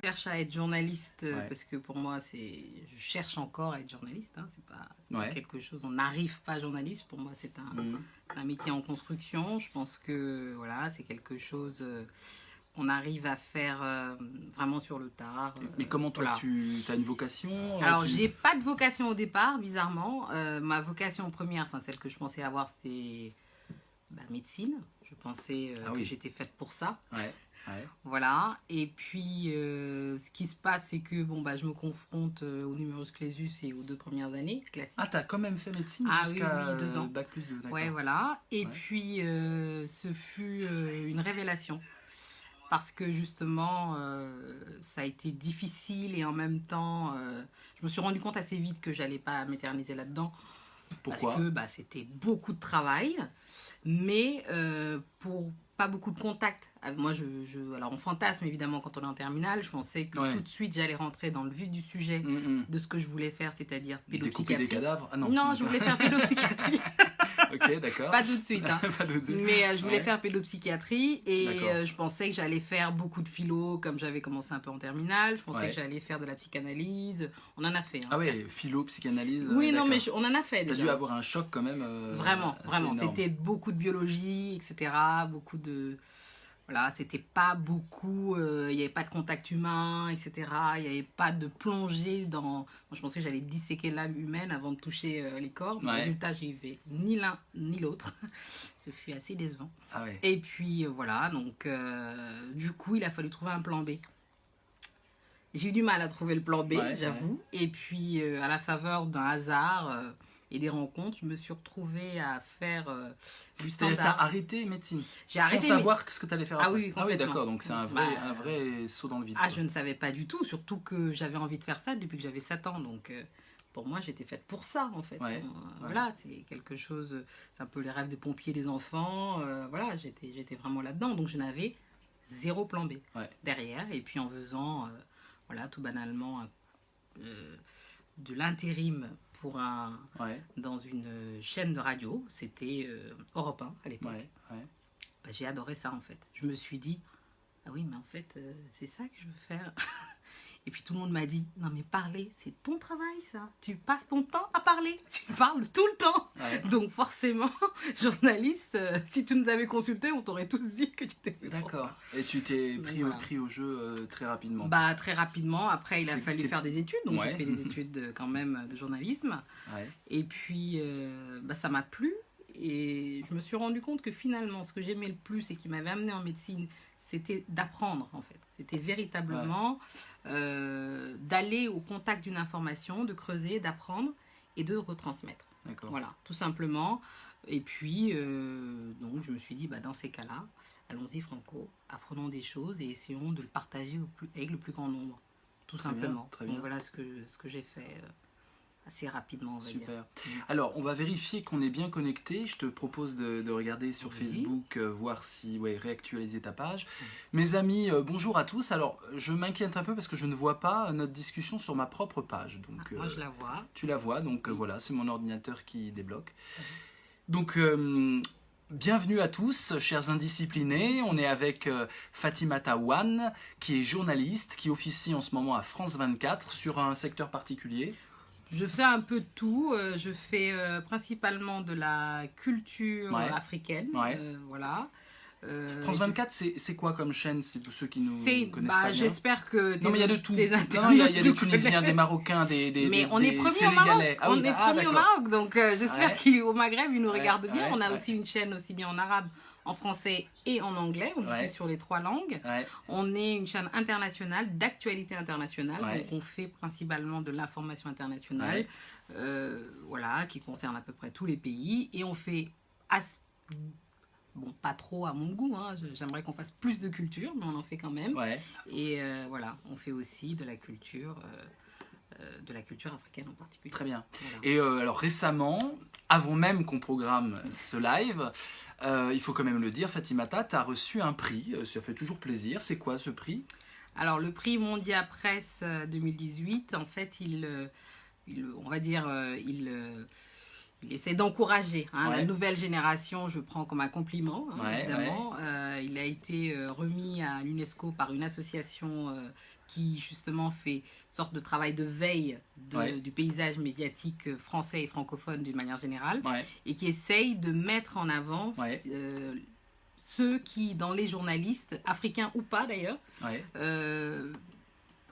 cherche à être journaliste Ouais. parce que pour moi, je cherche encore à être journaliste. Hein, c'est pas Ouais. quelque chose. On n'arrive pas journaliste. Pour moi, c'est un métier en construction. Je pense que voilà, c'est quelque chose qu'on arrive à faire vraiment sur le tard. Mais comment toi, voilà. tu as une vocation Alors, j'ai pas de vocation au départ, bizarrement. Ma vocation première, enfin celle que je pensais avoir, c'était médecine. Je pensais que j'étais faite pour ça. Ouais. Ouais. Voilà. Et puis, ce qui se passe, c'est que je me confronte au numerus clausus et aux 2 premières années classiques. Ah, t'as quand même fait médecine jusqu'à oui, 2 ans. bac plus 2, d'accord. Ouais, voilà. Et puis, ce fut une révélation. Parce que justement, ça a été difficile et en même temps, je me suis rendu compte assez vite que j'allais pas m'éterniser là-dedans. Pourquoi ? Parce que c'était beaucoup de travail, mais pour pas beaucoup de contacts. Moi, alors on fantasme évidemment quand on est en terminale. Je pensais que tout de suite j'allais rentrer dans le vif du sujet de ce que je voulais faire, c'est-à-dire pédopsychiatrie. Découper des cadavres ? Ah non, je voulais faire pédopsychiatrie. Ok, d'accord. Pas tout de suite. Hein. Pas tout de suite. Mais je voulais faire pédopsychiatrie et je pensais que j'allais faire beaucoup de philo comme j'avais commencé un peu en terminale. Je pensais que j'allais faire de la psychanalyse. On en a fait. Hein, ah ouais, philo, psychanalyse. Oui, non, mais on en a fait déjà. T'as dû avoir un choc quand même. Vraiment. C'était beaucoup de biologie, etc. Beaucoup de... Voilà, c'était pas beaucoup, il n'y avait pas de contact humain, etc. Il n'y avait pas de plongée dans... Moi, je pensais que j'allais disséquer l'âme humaine avant de toucher les corps. Mais résultat, j'y vais ni l'un ni l'autre. Ce fut assez décevant. Ah ouais. Et puis, voilà, donc, du coup, il a fallu trouver un plan B. J'ai eu du mal à trouver le plan B, j'avoue. Ouais. Et puis, à la faveur d'un hasard... et des rencontres, je me suis retrouvée à faire du standard. T'as arrêté médecine J'ai arrêté sans savoir ce que t'allais faire après. Ah oui, complètement. Ah oui, d'accord, donc c'est un vrai saut dans le vide. Ah, je ne savais pas du tout, surtout que j'avais envie de faire ça depuis que j'avais 7 ans, donc pour moi, j'étais faite pour ça, en fait. Voilà, c'est quelque chose, c'est un peu les rêves de pompiers des enfants, voilà, j'étais vraiment là-dedans, donc je n'avais zéro plan B derrière, et puis en faisant, voilà, tout banalement, de l'intérim dans une chaîne de radio, c'était Europe 1 à l'époque. J'ai adoré ça en fait. Je me suis dit, ah oui, mais en fait, c'est ça que je veux faire. Et puis tout le monde m'a dit, non mais parler, c'est ton travail ça. Tu passes ton temps à parler. Tu parles tout le temps. Donc forcément, journaliste, si tu nous avais consulté, on t'aurait tous dit que tu t'es fait pour ça. D'accord. Et tu t'es pris au jeu très rapidement. Très rapidement. Après, il a fallu faire des études. Donc j'ai fait des études quand même de journalisme. Et puis, ça m'a plu. Et je me suis rendu compte que finalement, ce que j'aimais le plus et qui m'avait amené en médecine, c'était d'apprendre en fait. C'était véritablement d'aller au contact d'une information, de creuser, d'apprendre et de retransmettre. Voilà, tout simplement. Et puis, donc je me suis dit, dans ces cas-là, allons-y franco, apprenons des choses et essayons de le partager avec le plus grand nombre. Tout simplement. Très bien. Donc voilà ce que j'ai fait assez rapidement, on va Super. dire. Alors, on va vérifier qu'on est bien connecté. Je te propose de regarder sur Facebook, voir si, réactualiser ta page. Mes amis, bonjour à tous. Alors, je m'inquiète un peu parce que je ne vois pas notre discussion sur ma propre page. Donc, moi, je la vois. Tu la vois, donc voilà, c'est mon ordinateur qui débloque. Donc, bienvenue à tous, chers indisciplinés. On est avec Fatimata Wan, qui est journaliste, qui officie en ce moment à France 24 sur un secteur particulier. Je fais un peu de tout. Je fais principalement de la culture africaine. Voilà. France 24, c'est quoi comme chaîne? C'est pour ceux qui nous connaissent pas bien. J'espère que non, mais il y a de tout. Il y a des Tunisiens, des Marocains, mais on est premier au Maroc. On est premier au Maroc. Donc j'espère qu'au Maghreb, ils nous regardent bien. On a aussi une chaîne aussi bien en arabe, en français et en anglais. On diffuse sur les 3 langues. On est une chaîne internationale, d'actualité internationale. Donc on fait principalement de l'information internationale, voilà, qui concerne à peu près tous les pays. Et on fait, bon, pas trop à mon goût, hein. J'aimerais qu'on fasse plus de culture, mais on en fait quand même. Et voilà, on fait aussi de la culture africaine en particulier. Très bien. Voilà. Et alors récemment, avant même qu'on programme ce live, il faut quand même le dire, Fatimata, tu as reçu un prix, ça fait toujours plaisir. C'est quoi ce prix? Alors le prix Mondia Presse 2018, en fait, on va dire, il essaie d'encourager la nouvelle génération, je prends comme un compliment, évidemment. Il a été remis à l'UNESCO par une association qui justement fait une sorte de travail de veille du paysage médiatique français et francophone d'une manière générale, et qui essaye de mettre en avant ceux qui, dans les journalistes, africains ou pas d'ailleurs,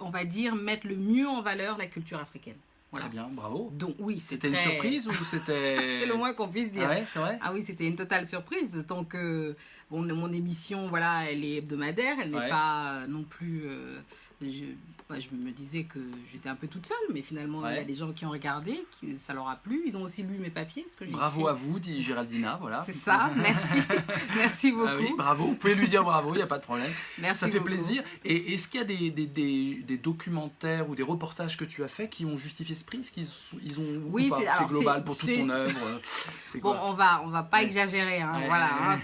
on va dire, mettent le mieux en valeur la culture africaine. Voilà. Très bien, bravo. Donc oui, c'était une surprise ou c'était... C'est le moins qu'on puisse dire. Ah ouais, c'est vrai. Ah oui, c'était une totale surprise, d'autant que mon émission, voilà, elle est hebdomadaire, elle n'est pas non plus... je me disais que j'étais un peu toute seule, mais finalement, il y a des gens qui ont regardé, ça leur a plu. Ils ont aussi lu mes papiers. Ce que j'ai bravo écrit. À vous, dit Géraldina. Voilà. C'est ça, merci. Merci beaucoup. Ah oui, bravo, vous pouvez lui dire bravo, il n'y a pas de problème. Merci ça fait beaucoup. Plaisir. Et est-ce qu'il y a des documentaires ou des reportages que tu as faits qui ont justifié ce prix? Est-ce qu'ils ont... Oui, c'est global pour toute ton œuvre. Bon, on va pas exagérer. Hein, voilà,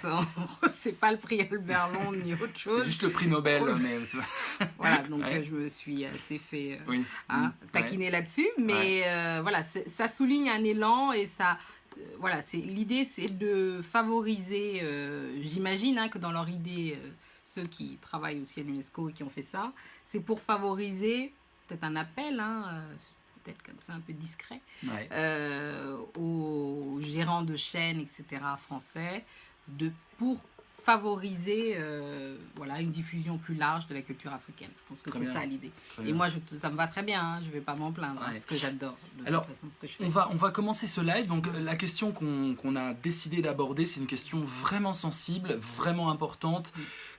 c'est pas le prix Albert Londres ni autre chose. C'est juste le prix Nobel. Mais... Voilà, donc je me suis assez fait taquiner là-dessus, mais voilà, ça souligne un élan et ça, voilà, l'idée c'est de favoriser, j'imagine que dans leur idée, ceux qui travaillent aussi à l'UNESCO et qui ont fait ça, c'est pour favoriser, peut-être un appel, peut-être comme ça un peu discret, aux gérants de chaînes, etc. français, pour favoriser une diffusion plus large de la culture africaine. Je pense que c'est ça l'idée. Et moi, ça me va très bien, je ne vais pas m'en plaindre, parce que j'adore de toute façon ce que je fais. On va commencer ce live. Donc, la question qu'on a décidé d'aborder, c'est une question vraiment sensible, vraiment importante,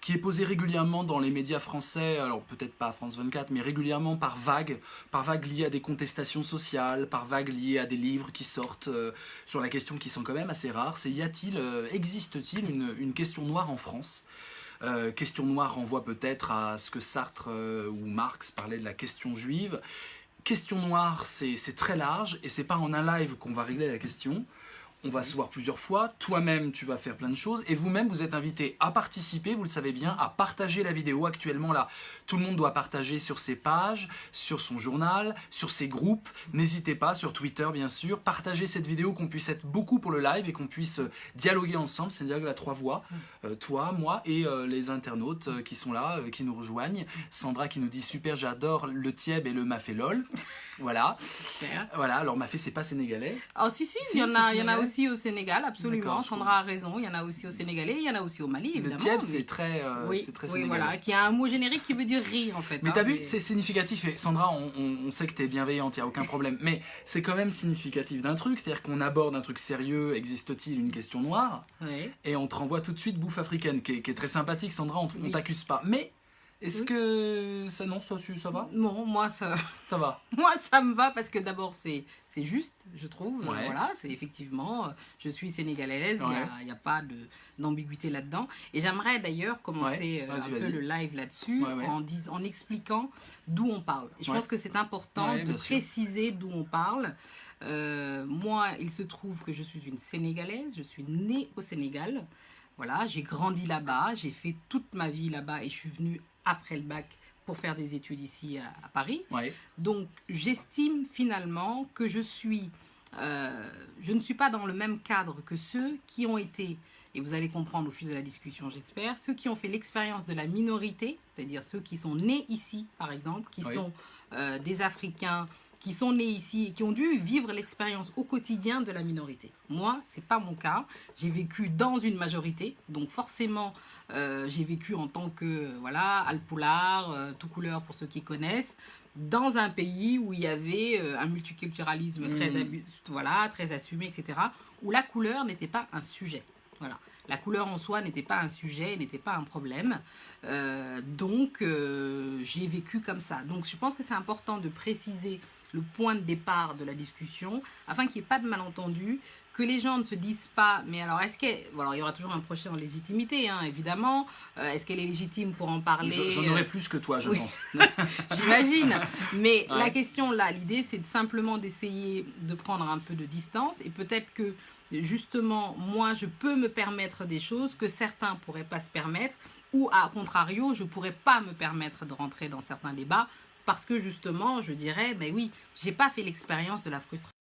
qui est posée régulièrement dans les médias français, alors peut-être pas à France 24, mais régulièrement par vagues liées à des contestations sociales, par vagues liées à des livres qui sortent sur la question qui sont quand même assez rares. C'est existe-t-il une question noire en France? Question noire renvoie peut-être à ce que Sartre ou Marx parlaient de la question juive. Question noire, c'est très large et c'est pas en un live qu'on va régler la question. On va se voir plusieurs fois, toi-même tu vas faire plein de choses et vous-même vous êtes invité à participer, vous le savez bien, à partager la vidéo. Actuellement là, tout le monde doit partager sur ses pages, sur son journal, sur ses groupes. N'hésitez pas, sur Twitter bien sûr, partagez cette vidéo, qu'on puisse être beaucoup pour le live et qu'on puisse dialoguer ensemble, c'est-à-dire à 3 voix, toi, moi et les internautes qui sont là, qui nous rejoignent. Sandra qui nous dit super, j'adore le tieb et le mafé lol. Voilà. Voilà, alors mafé c'est pas sénégalais. Oh si, il y en a aussi au Sénégal, absolument. Sandra a raison, il y en a aussi au Sénégalais, il y en a aussi au Mali, évidemment. Le tieb, c'est très sénégalais. Voilà, qui a un mot générique qui veut dire rire, en fait. Mais t'as vu, c'est significatif. Et Sandra, on sait que t'es bienveillante, il n'y a aucun problème. Mais c'est quand même significatif d'un truc, c'est-à-dire qu'on aborde un truc sérieux, existe-t-il une question noire? Et on te renvoie tout de suite bouffe africaine, qui est très sympathique, Sandra, on t'accuse pas. Mais... est-ce que ça, non, toi, ça va? Non, moi ça va. Moi ça me va parce que d'abord c'est juste, je trouve. Voilà, c'est effectivement, je suis sénégalaise, il n'y a pas d'ambiguïté là-dedans. Et j'aimerais d'ailleurs commencer peu le live là-dessus en expliquant d'où on parle. Et je pense que c'est important de préciser d'où on parle. Moi, il se trouve que je suis une Sénégalaise, je suis née au Sénégal. Voilà, j'ai grandi là-bas, j'ai fait toute ma vie là-bas et je suis venue après le bac pour faire des études ici à Paris. Donc, j'estime finalement que je ne suis pas dans le même cadre que ceux qui ont été, et vous allez comprendre au fil de la discussion, j'espère, ceux qui ont fait l'expérience de la minorité, c'est-à-dire ceux qui sont nés ici, par exemple, qui sont des Africains, qui sont nés ici et qui ont dû vivre l'expérience au quotidien de la minorité. Moi, c'est pas mon cas. J'ai vécu dans une majorité, donc forcément, j'ai vécu en tant que, Alpulaar, tout couleur pour ceux qui connaissent, dans un pays où il y avait un multiculturalisme très assumé, etc., où la couleur n'était pas un sujet. Voilà. La couleur en soi n'était pas un sujet, n'était pas un problème. Donc, j'ai vécu comme ça. Donc, je pense que c'est important de préciser le point de départ de la discussion, afin qu'il n'y ait pas de malentendu, que les gens ne se disent pas, mais alors est-ce qu'elle... Bon, alors il y aura toujours un procès en légitimité, évidemment. Est-ce qu'elle est légitime pour en parler? J'en aurais plus que toi, je pense. J'imagine. Mais la question là, l'idée, c'est simplement d'essayer de prendre un peu de distance, et peut-être que, justement, moi, je peux me permettre des choses que certains ne pourraient pas se permettre, ou à contrario, je ne pourrais pas me permettre de rentrer dans certains débats, parce que justement, je dirais, ben oui, j'ai pas fait l'expérience de la frustration.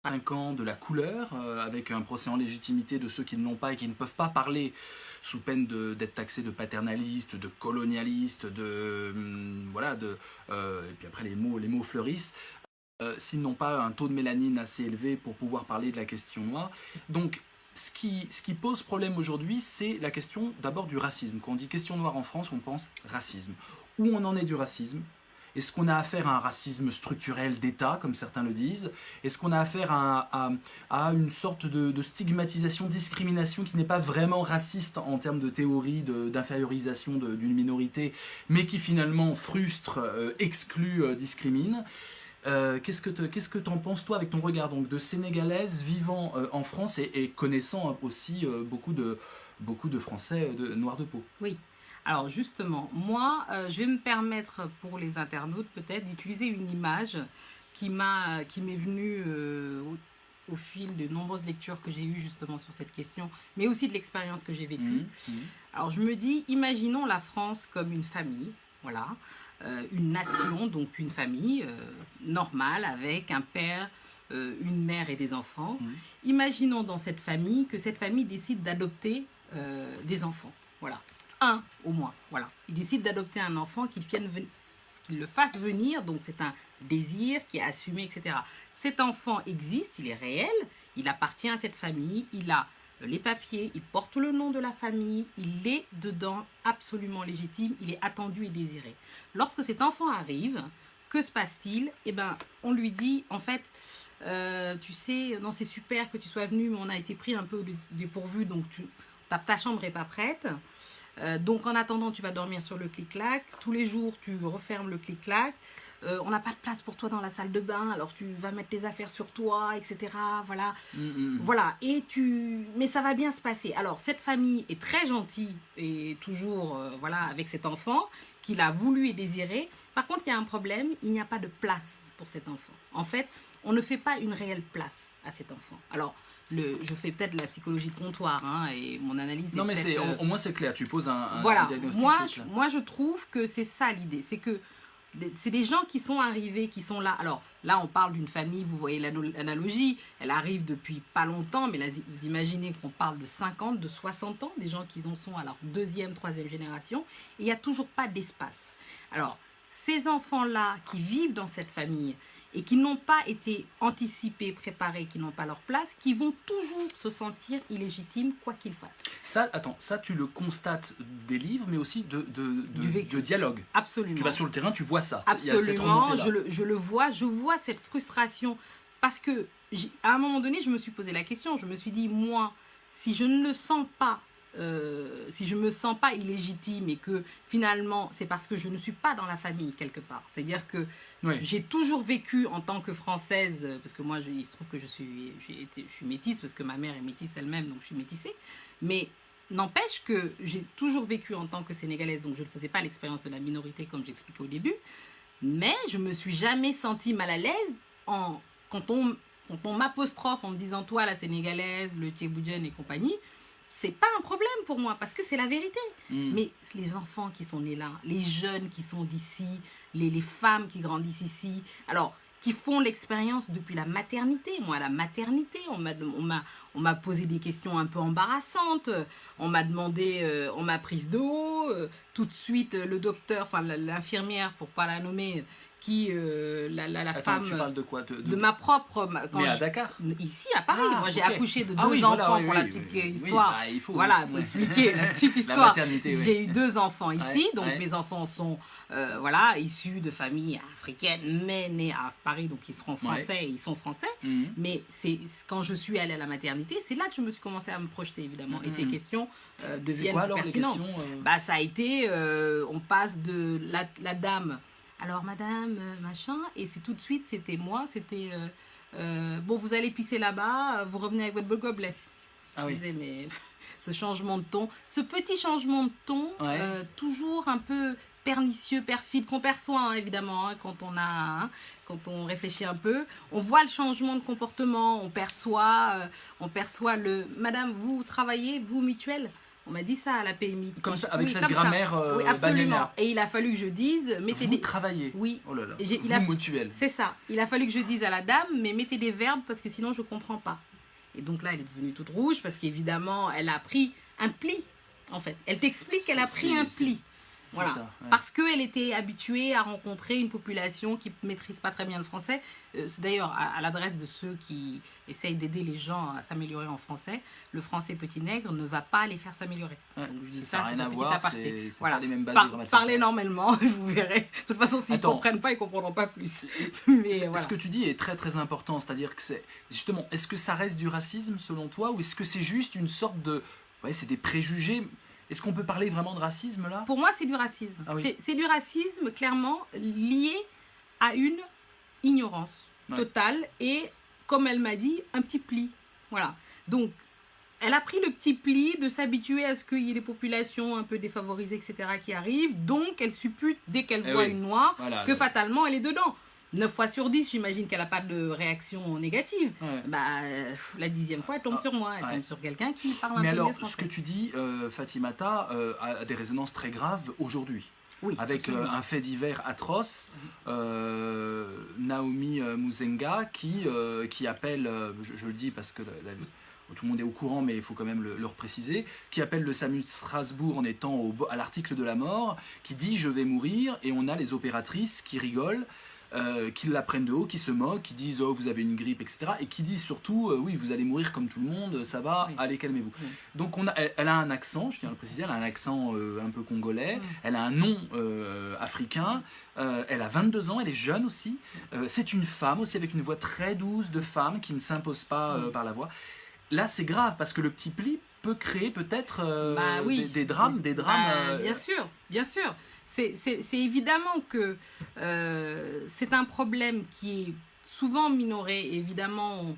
5 ans de la couleur, avec un procès en légitimité de ceux qui ne l'ont pas et qui ne peuvent pas parler sous peine d'être taxés de paternalistes, de colonialistes, voilà, et puis après les mots fleurissent, s'ils n'ont pas un taux de mélanine assez élevé pour pouvoir parler de la question noire. Donc, ce qui pose problème aujourd'hui, c'est la question d'abord du racisme. Quand on dit question noire en France, on pense racisme. Où on en est du racisme ? Est-ce qu'on a affaire à un racisme structurel d'État, comme certains le disent? Est-ce qu'on a affaire à une sorte de stigmatisation, discrimination qui n'est pas vraiment raciste en termes de théorie d'infériorisation d'une minorité, mais qui finalement frustre, exclut, discrimine? Qu'est-ce que tu en penses, toi, avec ton regard donc, de Sénégalaise vivant en France et connaissant aussi beaucoup de Français noirs de peau? Oui. Alors justement, moi, je vais me permettre pour les internautes peut-être d'utiliser une image qui m'est venue au fil de nombreuses lectures que j'ai eues justement sur cette question, mais aussi de l'expérience que j'ai vécue. Alors je me dis, imaginons la France comme une famille, voilà, une nation, donc une famille normale avec un père, une mère et des enfants. Imaginons dans cette famille que cette famille décide d'adopter des enfants, voilà. Un au moins, voilà. Il décide d'adopter un enfant qu'il le fasse venir, donc c'est un désir qui est assumé, etc. Cet enfant existe, il est réel, il appartient à cette famille, il a les papiers, il porte le nom de la famille, il est dedans absolument légitime, il est attendu et désiré. Lorsque cet enfant arrive, que se passe-t-il? Eh bien, on lui dit, en fait, tu sais, non, c'est super que tu sois venu, mais on a été pris un peu au dépourvu, donc ta chambre n'est pas prête. Donc en attendant, tu vas dormir sur le clic-clac. Tous les jours, tu refermes le clic-clac. On n'a pas de place pour toi dans la salle de bain, alors tu vas mettre tes affaires sur toi, etc. Voilà. Voilà. Mais ça va bien se passer. Alors cette famille est très gentille et toujours voilà, avec cet enfant qu'il a voulu et désiré. Par contre, il y a un problème, il n'y a pas de place pour cet enfant. En fait, on ne fait pas une réelle place à cet enfant. Alors, je fais peut-être la psychologie de comptoir et mon analyse. Non, mais au moins c'est clair. Tu poses un voilà. diagnostic. Moi, je trouve que c'est ça l'idée. C'est que c'est des gens qui sont arrivés, qui sont là. Alors là, on parle d'une famille, vous voyez l'analogie. Elle arrive depuis pas longtemps, mais là, vous imaginez qu'on parle de 50, de 60 ans, des gens qui en sont à leur deuxième, troisième génération. Et il n'y a toujours pas d'espace. Alors, ces enfants-là qui vivent dans cette famille et qui n'ont pas été anticipés, préparés, qui n'ont pas leur place, qui vont toujours se sentir illégitimes, quoi qu'ils fassent. Ça, tu le constates des livres, mais aussi de dialogue. Absolument. Tu vas sur le terrain, tu vois ça. Absolument, je le vois, je vois cette frustration, parce que à un moment donné, je me suis posé la question, je me suis dit, moi, si je ne le sens pas, si je me sens pas illégitime et que finalement c'est parce que je ne suis pas dans la famille quelque part, c'est-à-dire que j'ai toujours vécu en tant que Française, parce que moi il se trouve que je suis métisse parce que ma mère est métisse elle-même, donc je suis métissée, mais n'empêche que j'ai toujours vécu en tant que Sénégalaise, donc je ne faisais pas l'expérience de la minorité comme j'expliquais au début, mais je me suis jamais sentie mal à l'aise quand on m'apostrophe en me disant toi la Sénégalaise, le Tchéboudienne et compagnie. C'est pas un problème pour moi parce que c'est la vérité. Mais les enfants qui sont nés là, les jeunes qui sont d'ici, les femmes qui grandissent ici, alors qui font l'expérience depuis la maternité. Moi, à la maternité, on m'a posé des questions un peu embarrassantes. On m'a demandé, on m'a prise de haut. Tout de suite, le docteur, enfin l'infirmière, pour pas la nommer, la femme. Tu parles de quoi de ma propre. Mais à Dakar. Ici, à Paris. Moi, j'ai accouché de deux enfants pour la petite histoire. Il faut expliquer la petite histoire. J'ai eu 2 enfants ici, donc mes enfants sont issus de familles africaines, mais nés à Paris, donc ils seront français et ils sont français. Mais c'est quand je suis allée à la maternité, c'est là que je me suis commencée à me projeter, évidemment. Et ces questions deviennent pertinentes. Ça a été, on passe de la dame. Alors, madame, machin, et c'est tout de suite, c'était moi, c'était, bon, vous allez pisser là-bas, vous revenez avec votre beau gobelet. Je disais, mais ce changement de ton, ce petit changement de ton, toujours un peu pernicieux, perfide, qu'on perçoit, évidemment, quand on réfléchit un peu. On voit le changement de comportement, on perçoit madame, vous travaillez, vous, mutuelle? On m'a dit ça à la PMI. Comme ça, avec cette grammaire oui, absolument. bagnonnière. Et il a fallu que je dise... Vous travaillez. Oui. Oh là là. Vous mutuel. C'est ça. Il a fallu que je dise à la dame, mais mettez des verbes parce que sinon je ne comprends pas. Et donc là, elle est devenue toute rouge parce qu'évidemment, elle a pris un pli, en fait. Elle t'explique qu'elle a pris un pli. Voilà. Ça, ouais. Parce qu'elle était habituée à rencontrer une population qui ne maîtrise pas très bien le français. C'est d'ailleurs à l'adresse de ceux qui essayent d'aider les gens à s'améliorer en français. Le français petit nègre ne va pas les faire s'améliorer. Ouais, donc je dis ça, c'est un petit aparté. Voilà. Pas les mêmes bases grammatiques. Parlez normalement, vous verrez. De toute façon, s'ils ne comprennent pas, ils ne comprendront pas plus. Mais voilà. Ce que tu dis est très très important. C'est-à-dire que c'est justement, est-ce que ça reste du racisme selon toi ou est-ce que c'est juste une sorte de... Ouais, c'est des préjugés. Est-ce qu'on peut parler vraiment de racisme là? Pour moi, c'est du racisme. Ah oui. C'est du racisme clairement lié à une ignorance totale et, comme elle m'a dit, un petit pli. Voilà. Donc, elle a pris le petit pli de s'habituer à ce qu'il y ait des populations un peu défavorisées, etc. qui arrivent. Donc, elle suppute, dès qu'elle voit une noire, que fatalement, elle est dedans. 9 fois sur 10, j'imagine qu'elle n'a pas de réaction négative. Ouais. Bah, la 10e fois, elle tombe sur moi. Elle tombe sur quelqu'un qui parle un peu mieux français. Mais alors, ce que tu dis, Fatimata, a des résonances très graves aujourd'hui. Oui, avec un fait divers atroce, Naomi Muzenga qui appelle, je le dis parce que tout le monde est au courant, mais il faut quand même le repréciser, qui appelle le SAMU de Strasbourg en étant à l'article de la mort, qui dit « je vais mourir » et on a les opératrices qui rigolent, qui la prennent de haut, qui se moquent, qui disent « oh, vous avez une grippe », etc. Et qui disent surtout « oui, vous allez mourir comme tout le monde, ça va, allez, calmez-vous ». Donc elle a un accent, je tiens à le préciser, elle a un accent un peu congolais, elle a un nom africain, elle a 22 ans, elle est jeune aussi, c'est une femme aussi avec une voix très douce de femme qui ne s'impose pas par la voix. Là, c'est grave parce que le petit pli peut créer peut-être des drames. Bien sûr, bien sûr. C'est évidemment que c'est un problème qui est souvent minoré. Évidemment,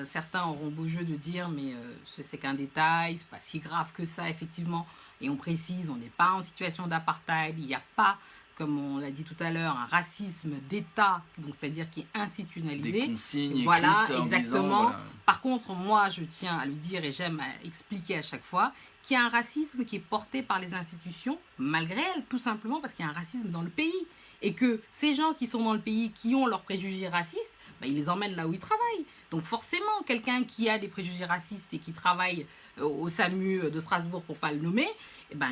certains auront beau jeu de dire, mais c'est qu'un détail, c'est pas si grave que ça, effectivement. Et on précise, on n'est pas en situation d'apartheid, il n'y a pas, comme on l'a dit tout à l'heure, un racisme d'État, donc c'est-à-dire qui est institutionnalisé. Des consignes voilà, écrites exactement. En disant, Par contre, moi, je tiens à le dire et j'aime à expliquer à chaque fois qu'il y a un racisme qui est porté par les institutions, malgré elles, tout simplement parce qu'il y a un racisme dans le pays. Et que ces gens qui sont dans le pays, qui ont leurs préjugés racistes, ils les emmènent là où ils travaillent. Donc forcément, quelqu'un qui a des préjugés racistes et qui travaille au SAMU de Strasbourg, pour ne pas le nommer,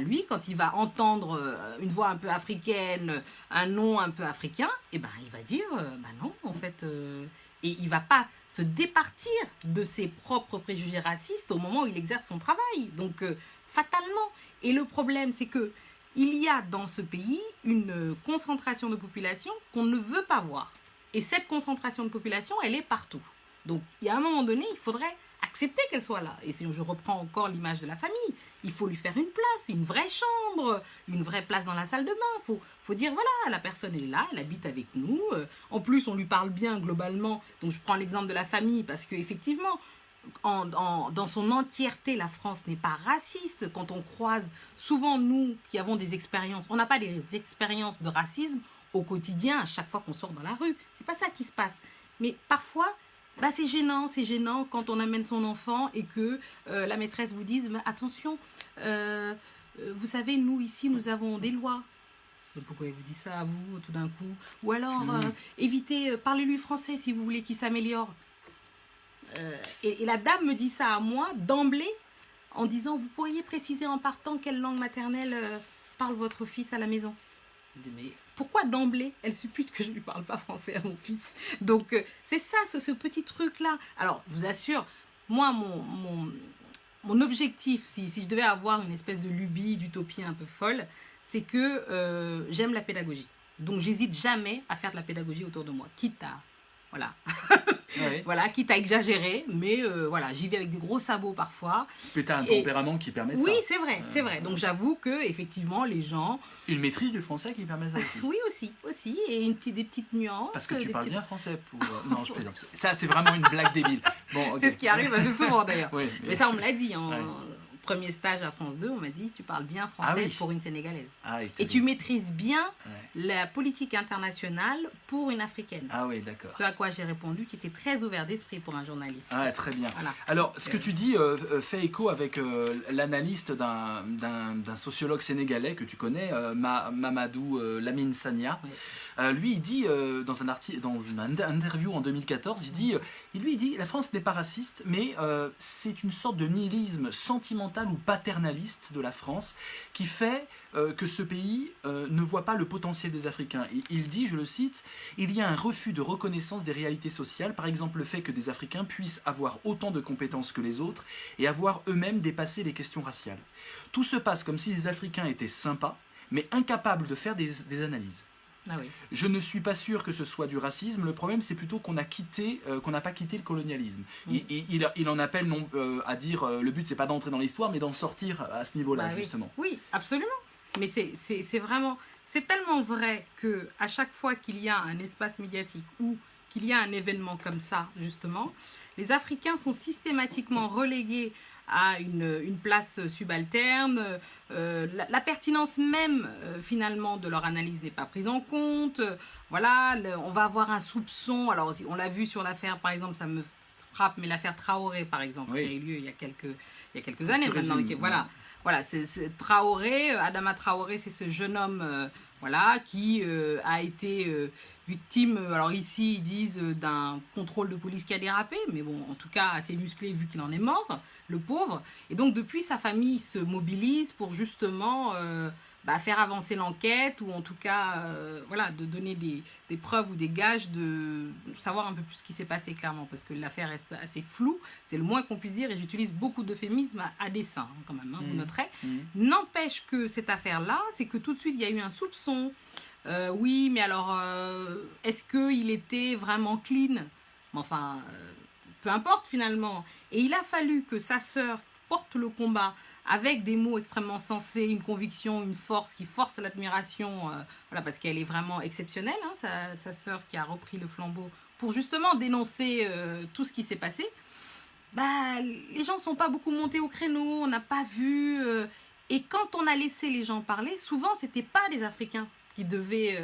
lui, quand il va entendre une voix un peu africaine, un nom un peu africain, il va dire non, en fait... Et il ne va pas se départir de ses propres préjugés racistes au moment où il exerce son travail. Donc, fatalement. Et le problème, c'est que il y a dans ce pays une concentration de population qu'on ne veut pas voir. Et cette concentration de population, elle est partout. Donc, il y a un moment donné, il faudrait accepter qu'elle soit là. Et si je reprends encore l'image de la famille, il faut lui faire une place, une vraie chambre, une vraie place dans la salle de bain. Faut dire, voilà, la personne est là, elle habite avec nous. En plus, on lui parle bien globalement. Donc, je prends l'exemple de la famille parce qu'effectivement, dans son entièreté, la France n'est pas raciste. Quand on croise, souvent nous qui avons des expériences, on n'a pas des expériences de racisme au quotidien à chaque fois qu'on sort dans la rue. C'est pas ça qui se passe. Mais parfois, c'est gênant quand on amène son enfant et que la maîtresse vous dise « attention, vous savez, nous ici, nous avons des lois ». Pourquoi il vous dit ça à vous tout d'un coup? Ou alors, évitez, parlez-lui français si vous voulez qu'il s'améliore. Et la dame me dit ça à moi d'emblée en disant « vous pourriez préciser en partant quelle langue maternelle parle votre fils à la maison ?» Je dis « mais pourquoi d'emblée elle suppute que je ne lui parle pas français à mon fils ?» Donc c'est ça, ce petit truc-là. Alors, je vous assure, moi, mon objectif, si je devais avoir une espèce de lubie, d'utopie un peu folle, c'est que j'aime la pédagogie. Donc, j'hésite jamais à faire de la pédagogie autour de moi, quitte à... Voilà. Ouais. Voilà, quitte à exagérer, mais j'y vais avec des gros sabots parfois. Mais tu as un tempérament qui permet ça. Oui, c'est vrai, c'est vrai. Donc j'avoue que effectivement les gens... Une maîtrise du français qui permet ça aussi. Oui, aussi, et des petites nuances. Parce que tu parles bien français pour... Non, je plaisante. Ça, c'est vraiment une blague débile. Bon, okay. C'est ce qui arrive assez souvent d'ailleurs. Oui, mais ça, on me l'a dit. premier stage à France 2, on m'a dit, tu parles bien français pour une Sénégalaise. Et tu maîtrises bien la politique internationale pour une Africaine. Ah oui, d'accord. Ce à quoi j'ai répondu, tu étais très ouvert d'esprit pour un journaliste. Ah, très bien. Voilà. Alors, ce que tu dis fait écho avec l'analyste d'un sociologue sénégalais que tu connais, Mamadou Lamine Sania. Oui. Lui, il dit, dans une interview en 2014, il dit la France n'est pas raciste, mais c'est une sorte de nihilisme sentimental ou paternaliste de la France qui fait que ce pays ne voit pas le potentiel des Africains. Il dit, je le cite, « Il y a un refus de reconnaissance des réalités sociales, par exemple le fait que des Africains puissent avoir autant de compétences que les autres et avoir eux-mêmes dépassé les questions raciales. Tout se passe comme si les Africains étaient sympas, mais incapables de faire des analyses. » Ah oui. Je ne suis pas sûr que ce soit du racisme. Le problème, c'est plutôt qu'on n'a pas quitté le colonialisme. Il en appelle à dire le but, c'est pas d'entrer dans l'histoire, mais d'en sortir à ce niveau-là, justement. Oui, absolument. Mais c'est vraiment, c'est tellement vrai que à chaque fois qu'il y a un espace médiatique ou qu'il y a un événement comme ça, justement, les Africains sont systématiquement relégués à une place subalterne. La pertinence même, finalement, de leur analyse n'est pas prise en compte. Voilà, on va avoir un soupçon. Alors, on l'a vu sur l'affaire, par exemple, ça me frappe, mais l'affaire Traoré, par exemple, qui a eu lieu il y a quelques années maintenant. Voilà, c'est Traoré, Adama Traoré, c'est ce jeune homme qui a été victime, alors ici ils disent d'un contrôle de police qui a dérapé, mais bon, en tout cas assez musclé vu qu'il en est mort, le pauvre. Et donc depuis, sa famille se mobilise pour justement faire avancer l'enquête, ou en tout cas de donner des preuves ou des gages de savoir un peu plus ce qui s'est passé clairement, parce que l'affaire reste assez floue, c'est le moins qu'on puisse dire, et j'utilise beaucoup d'euphémismes à dessein quand même, vous noterez. N'empêche que cette affaire-là, c'est que tout de suite il y a eu un soupçon. Oui, mais alors, est-ce qu'il était vraiment clean? Enfin, peu importe finalement. Et il a fallu que sa sœur porte le combat avec des mots extrêmement sensés, une conviction, une force qui force l'admiration, parce qu'elle est vraiment exceptionnelle, sa sœur qui a repris le flambeau pour justement dénoncer tout ce qui s'est passé. Les gens ne sont pas beaucoup montés au créneau, on n'a pas vu. Et quand on a laissé les gens parler, souvent, ce n'étaient pas des Africains qui devaient...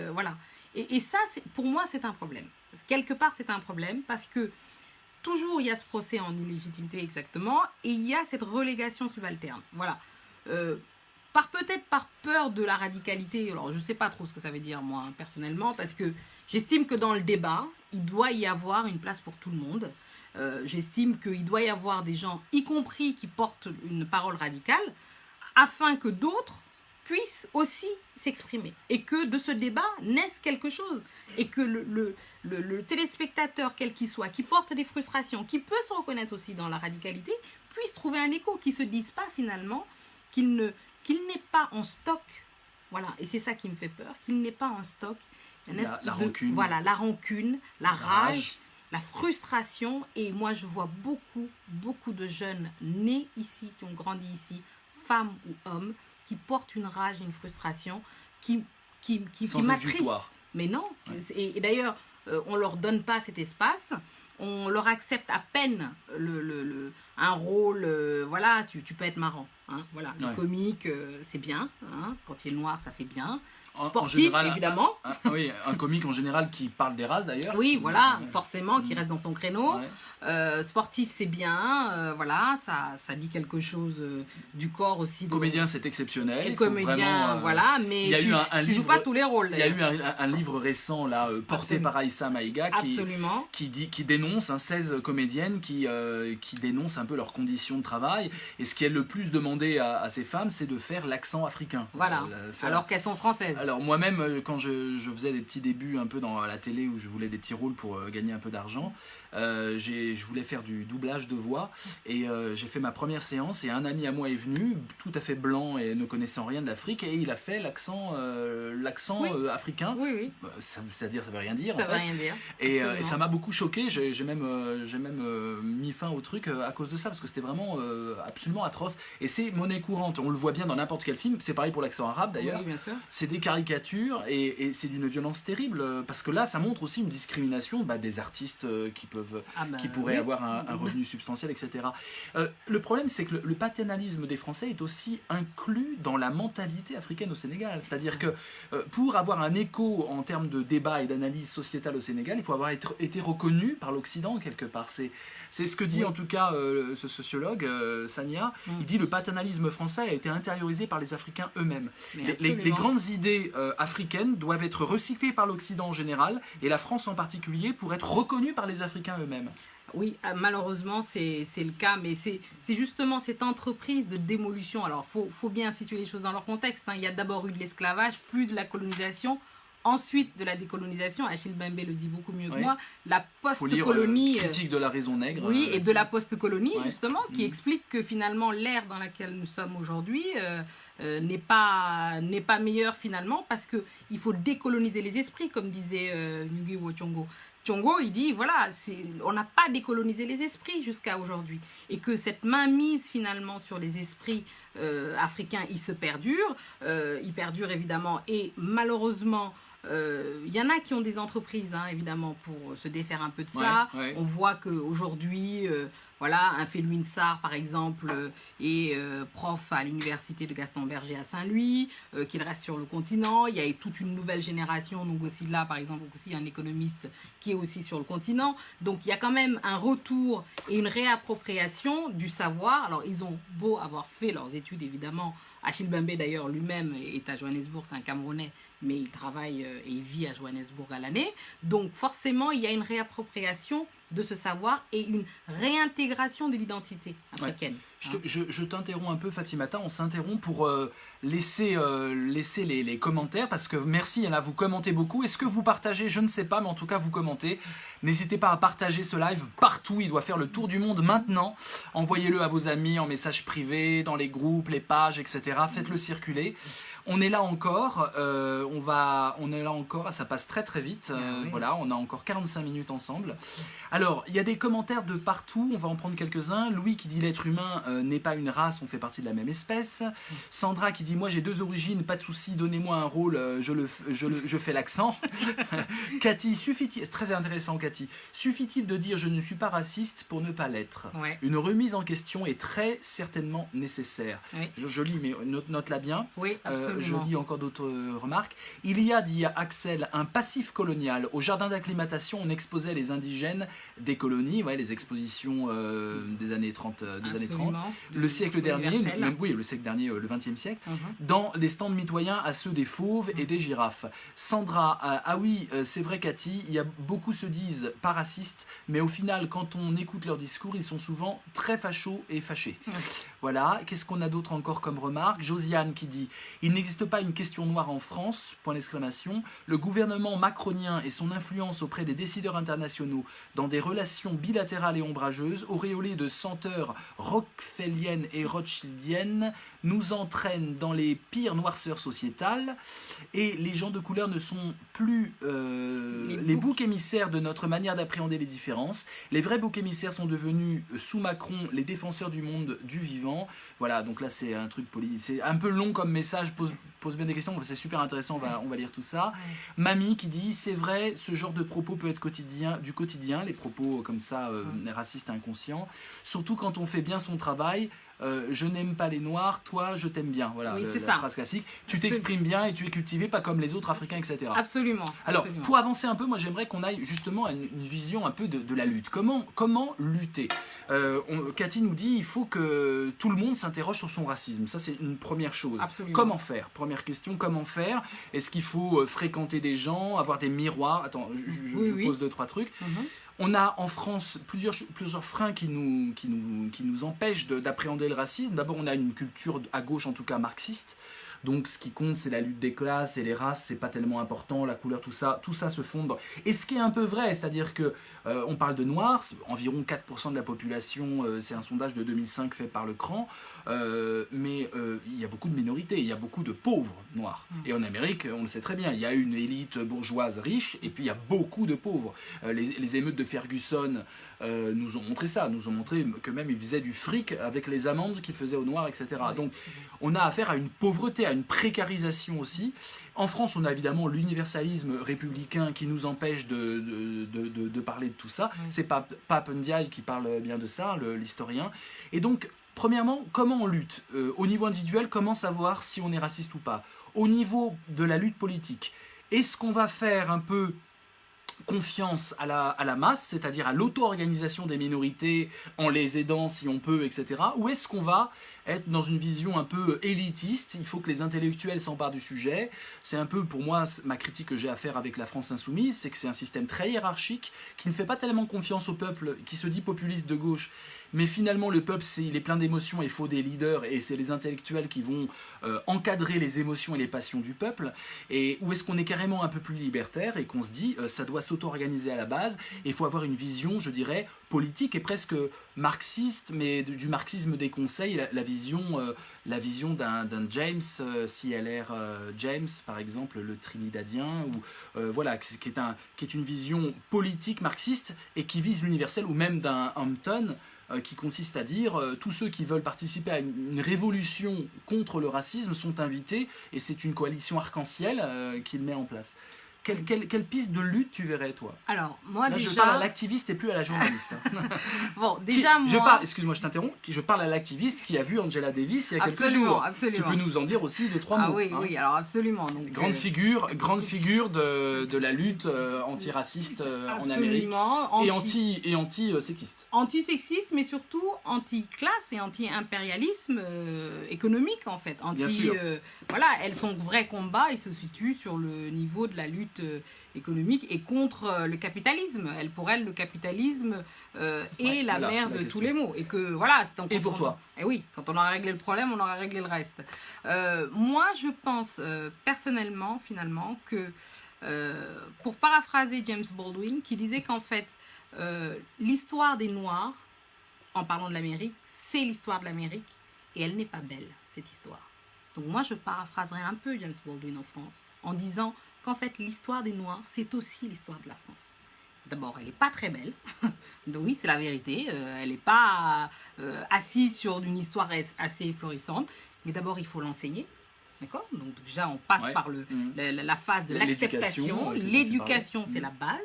Et ça, pour moi, c'est un problème. Quelque part, c'est un problème parce que toujours, il y a ce procès en illégitimité exactement, et il y a cette relégation subalterne. Voilà. Peut-être par peur de la radicalité. Alors, je ne sais pas trop ce que ça veut dire, moi, personnellement, parce que j'estime que dans le débat, il doit y avoir une place pour tout le monde. J'estime qu'il doit y avoir des gens, y compris qui portent une parole radicale, afin que d'autres puissent aussi s'exprimer. Et que de ce débat naisse quelque chose. Et que le téléspectateur, quel qu'il soit, qui porte des frustrations, qui peut se reconnaître aussi dans la radicalité, puisse trouver un écho, qui ne se dise pas finalement qu'il n'est pas en stock. Voilà. Et c'est ça qui me fait peur, qu'il n'est pas en stock. La rancune. Voilà, la rancune, la rage, la frustration. Et moi, je vois beaucoup de jeunes nés ici, qui ont grandi ici, femmes ou hommes, qui portent une rage et une frustration qui m'attristent. Mais non. Ouais. Et d'ailleurs, on ne leur donne pas cet espace. On leur accepte à peine un rôle. Tu peux être marrant. Le comique, c'est bien. Quand il est noir, ça fait bien. Sportif, en général, évidemment. Un comique en général qui parle des races d'ailleurs. Oui, forcément, qui reste dans son créneau. Ouais. Sportif, c'est bien. Ça dit quelque chose du corps aussi. Comédien, c'est exceptionnel. Comédien, mais tu ne joues pas tous les rôles. Il y a eu un livre récent là, porté par Aïssa Maïga qui dénonce 16 comédiennes qui dénoncent un peu leurs conditions de travail. Et ce qui est le plus demandé à ces femmes, c'est de faire l'accent africain. Alors qu'elles sont françaises. Alors moi-même, quand je faisais des petits débuts un peu à la télé où je voulais des petits rôles pour gagner un peu d'argent, je voulais faire du doublage de voix et j'ai fait ma première séance et un ami à moi est venu, tout à fait blanc et ne connaissant rien de l'Afrique, et il a fait l'accent africain. Oui. C'est-à-dire, ça veut rien dire. Ça veut rien dire. Et ça m'a beaucoup choqué. J'ai même mis fin au truc à cause de ça, parce que c'était vraiment absolument atroce. Et c'est monnaie courante. On le voit bien dans n'importe quel film. C'est pareil pour l'accent arabe d'ailleurs. Oui, bien sûr. C'est des caricatures et c'est d'une violence terrible, parce que là, ça montre aussi une discrimination des artistes qui peuvent qui pourraient avoir un revenu substantiel, etc. Le problème, c'est que le paternalisme des Français est aussi inclus dans la mentalité africaine au Sénégal. C'est-à-dire que pour avoir un écho en termes de débat et d'analyse sociétale au Sénégal, il faut avoir été reconnu par l'Occident quelque part. C'est ce que dit en tout cas ce sociologue, Sania. Il dit le paternalisme français a été intériorisé par les Africains eux-mêmes. Les grandes idées africaines doivent être recyclées par l'Occident en général, et la France en particulier, pour être reconnue par les Africains eux-mêmes. Oui, malheureusement, c'est le cas, mais c'est justement cette entreprise de démolition. Alors, faut bien situer les choses dans leur contexte. Il y a d'abord eu de l'esclavage, puis de la colonisation, ensuite de la décolonisation. Achille Mbembe le dit beaucoup mieux que moi. La post-colonie... critique de la raison nègre. Oui, et de la post-colonie, justement, qui explique que finalement, l'ère dans laquelle nous sommes aujourd'hui n'est pas meilleure finalement, parce qu'il faut décoloniser les esprits, comme disait Ngugi Tshongo. Tshongo, il dit, voilà, on n'a pas décolonisé les esprits jusqu'à aujourd'hui. Et que cette mainmise finalement sur les esprits africains, il se perdure. Il perdure évidemment. Et malheureusement, il y en a qui ont des entreprises, évidemment, pour se défaire un peu de ça. On voit qu'aujourd'hui, voilà, un Felwine Sarr, par exemple, est prof à l'université de Gaston Berger à Saint-Louis, qu'il reste sur le continent. Il y a toute une nouvelle génération, Nongosila, par exemple, aussi un économiste qui est aussi sur le continent. Donc, il y a quand même un retour et une réappropriation du savoir. Alors, ils ont beau avoir fait leurs études, évidemment. Achille Mbembe, d'ailleurs, lui-même est à Johannesburg, c'est un Camerounais, mais il travaille et il vit à Johannesburg à l'année. Donc, forcément, il y a une réappropriation de ce savoir et une réintégration de l'identité africaine. Je t'interromps un peu, Fatimata. On s'interrompt pour laisser les commentaires, parce que merci, là vous commentez beaucoup. Est-ce que vous partagez? Je ne sais pas, mais en tout cas vous commentez. N'hésitez pas à partager ce live partout, il doit faire le tour du monde maintenant. Envoyez-le à vos amis en message privé, dans les groupes, les pages, etc. Faites-le circuler. On est là encore, ça passe très très vite, voilà, on a encore 45 minutes ensemble. Alors, il y a des commentaires de partout, on va en prendre quelques-uns. Louis qui dit l'être humain n'est pas une race, on fait partie de la même espèce. Sandra qui dit moi j'ai 2 origines, pas de souci, donnez-moi un rôle, je fais l'accent. Cathy, c'est très intéressant Cathy, suffit-il de dire je ne suis pas raciste pour ne pas l'être? Une remise en question est très certainement nécessaire. Je lis, mais note-la bien. Oui, absolument. Je lis encore d'autres remarques. Il y a, dit Axel, un passif colonial. Au jardin d'acclimatation, on exposait les indigènes des colonies, les expositions des années 30. Le siècle dernier, le XXe siècle, dans les stands mitoyens à ceux des fauves et des girafes. Sandra, ah oui, c'est vrai Cathy, il y a beaucoup se disent pas racistes, mais au final, quand on écoute leurs discours, ils sont souvent très fachos et fâchés. Voilà, qu'est-ce qu'on a d'autre encore comme remarque? Josiane qui dit « Il n'existe pas une question noire en France, point d'exclamation. Le gouvernement macronien et son influence auprès des décideurs internationaux dans des relations bilatérales et ombrageuses, auréolées de senteurs rockefelliennes et rothschildiennes, nous entraînent dans les pires noirceurs sociétales et les gens de couleur ne sont plus les boucs émissaires de notre manière d'appréhender les différences. Les vrais boucs émissaires sont devenus, sous Macron, les défenseurs du monde du vivant. » Voilà, donc là c'est un truc c'est un peu long comme message, pose bien des questions, c'est super intéressant, on va lire tout ça. Mamie qui dit, c'est vrai, ce genre de propos peut être du quotidien, les propos comme ça, racistes et inconscients, surtout quand on fait bien son travail. Je n'aime pas les noirs, toi je t'aime bien. Voilà, la phrase classique. Tu t'exprimes bien et tu es cultivé, pas comme les autres Africains, etc. Absolument. Alors, pour avancer un peu, moi j'aimerais qu'on aille justement à une vision un peu de la lutte. Comment lutter? Cathy nous dit, il faut que tout le monde s'interroge sur son racisme. Ça, c'est une première chose. Absolument. Comment faire? Première question, comment faire? Est-ce qu'il faut fréquenter des gens, avoir des miroirs? Attends, je pose 2-3 trucs. On a en France plusieurs freins qui nous empêchent d'appréhender le racisme. D'abord, on a une culture, à gauche en tout cas, marxiste. Donc ce qui compte, c'est la lutte des classes et les races, c'est pas tellement important, la couleur, tout ça se fonde. Et ce qui est un peu vrai, c'est-à-dire que on parle de noirs, environ 4% de la population, c'est un sondage de 2005 fait par le CRAN, mais il y a beaucoup de minorités, il y a beaucoup de pauvres noirs. Et en Amérique, on le sait très bien, il y a une élite bourgeoise riche, et puis il y a beaucoup de pauvres. Les émeutes de Ferguson nous ont montré ça, nous ont montré que même ils faisaient du fric avec les amendes qu'ils faisaient aux noirs, etc. Donc on a affaire à une pauvreté, à une précarisation aussi. En France, on a évidemment l'universalisme républicain qui nous empêche de parler de tout ça. Oui. C'est Pape Ndiaye qui parle bien de ça, l'historien. Et donc, premièrement, comment on lutte ? Au niveau individuel, comment savoir si on est raciste ou pas ? Au niveau de la lutte politique, est-ce qu'on va faire un peu confiance à la masse, c'est-à-dire à l'auto-organisation des minorités en les aidant si on peut, etc. Ou est-ce qu'on va être dans une vision un peu élitiste, il faut que les intellectuels s'emparent du sujet. C'est un peu, pour moi, ma critique que j'ai à faire avec la France insoumise, c'est que c'est un système très hiérarchique, qui ne fait pas tellement confiance au peuple, qui se dit populiste de gauche, mais finalement le peuple, il est plein d'émotions, il faut des leaders, et c'est les intellectuels qui vont encadrer les émotions et les passions du peuple. Et où est-ce qu'on est carrément un peu plus libertaire, et qu'on se dit, ça doit s'auto-organiser à la base, et il faut avoir une vision, je dirais, politique et presque marxiste, mais du marxisme des conseils, la vision d'un James, CLR James, par exemple, le Trinidadien, ou voilà, qui est une vision politique marxiste et qui vise l'universel, ou même d'un Hampton, qui consiste à dire tous ceux qui veulent participer à une révolution contre le racisme sont invités, et c'est une coalition arc-en-ciel qu'il met en place. Quelle piste de lutte tu verrais, toi ? Alors, moi, là, déjà... je parle à l'activiste et plus à la journaliste. Bon, déjà, excuse-moi, je t'interromps. Je parle à l'activiste qui a vu Angela Davis il y a quelques jours. Absolument. Tu peux nous en dire aussi 2-3 mots. Oui, oui, alors absolument. Donc, grande figure de la lutte antiraciste en Amérique. Et anti-sexiste. Anti-sexiste, mais surtout anti-classe et anti-impérialisme économique, en fait. Bien sûr. Voilà, son vrai combat, il se situe sur le niveau de la lutte économique et contre le capitalisme. Pour elle, le capitalisme est la mère de tous les maux. Et que voilà, c'est et pour toi. Et oui, quand on aura réglé le problème, on aura réglé le reste. Moi, je pense personnellement, finalement, que pour paraphraser James Baldwin, qui disait qu'en fait, l'histoire des Noirs, en parlant de l'Amérique, c'est l'histoire de l'Amérique, et elle n'est pas belle, cette histoire. Donc moi, je paraphraserai un peu James Baldwin en France, en disant qu'en fait, l'histoire des Noirs, c'est aussi l'histoire de la France. D'abord, elle n'est pas très belle. Donc oui, c'est la vérité. Elle n'est pas assise sur une histoire assez florissante. Mais d'abord, il faut l'enseigner. D'accord ? Donc déjà, on passe par la phase de l'acceptation. L'éducation, c'est la base.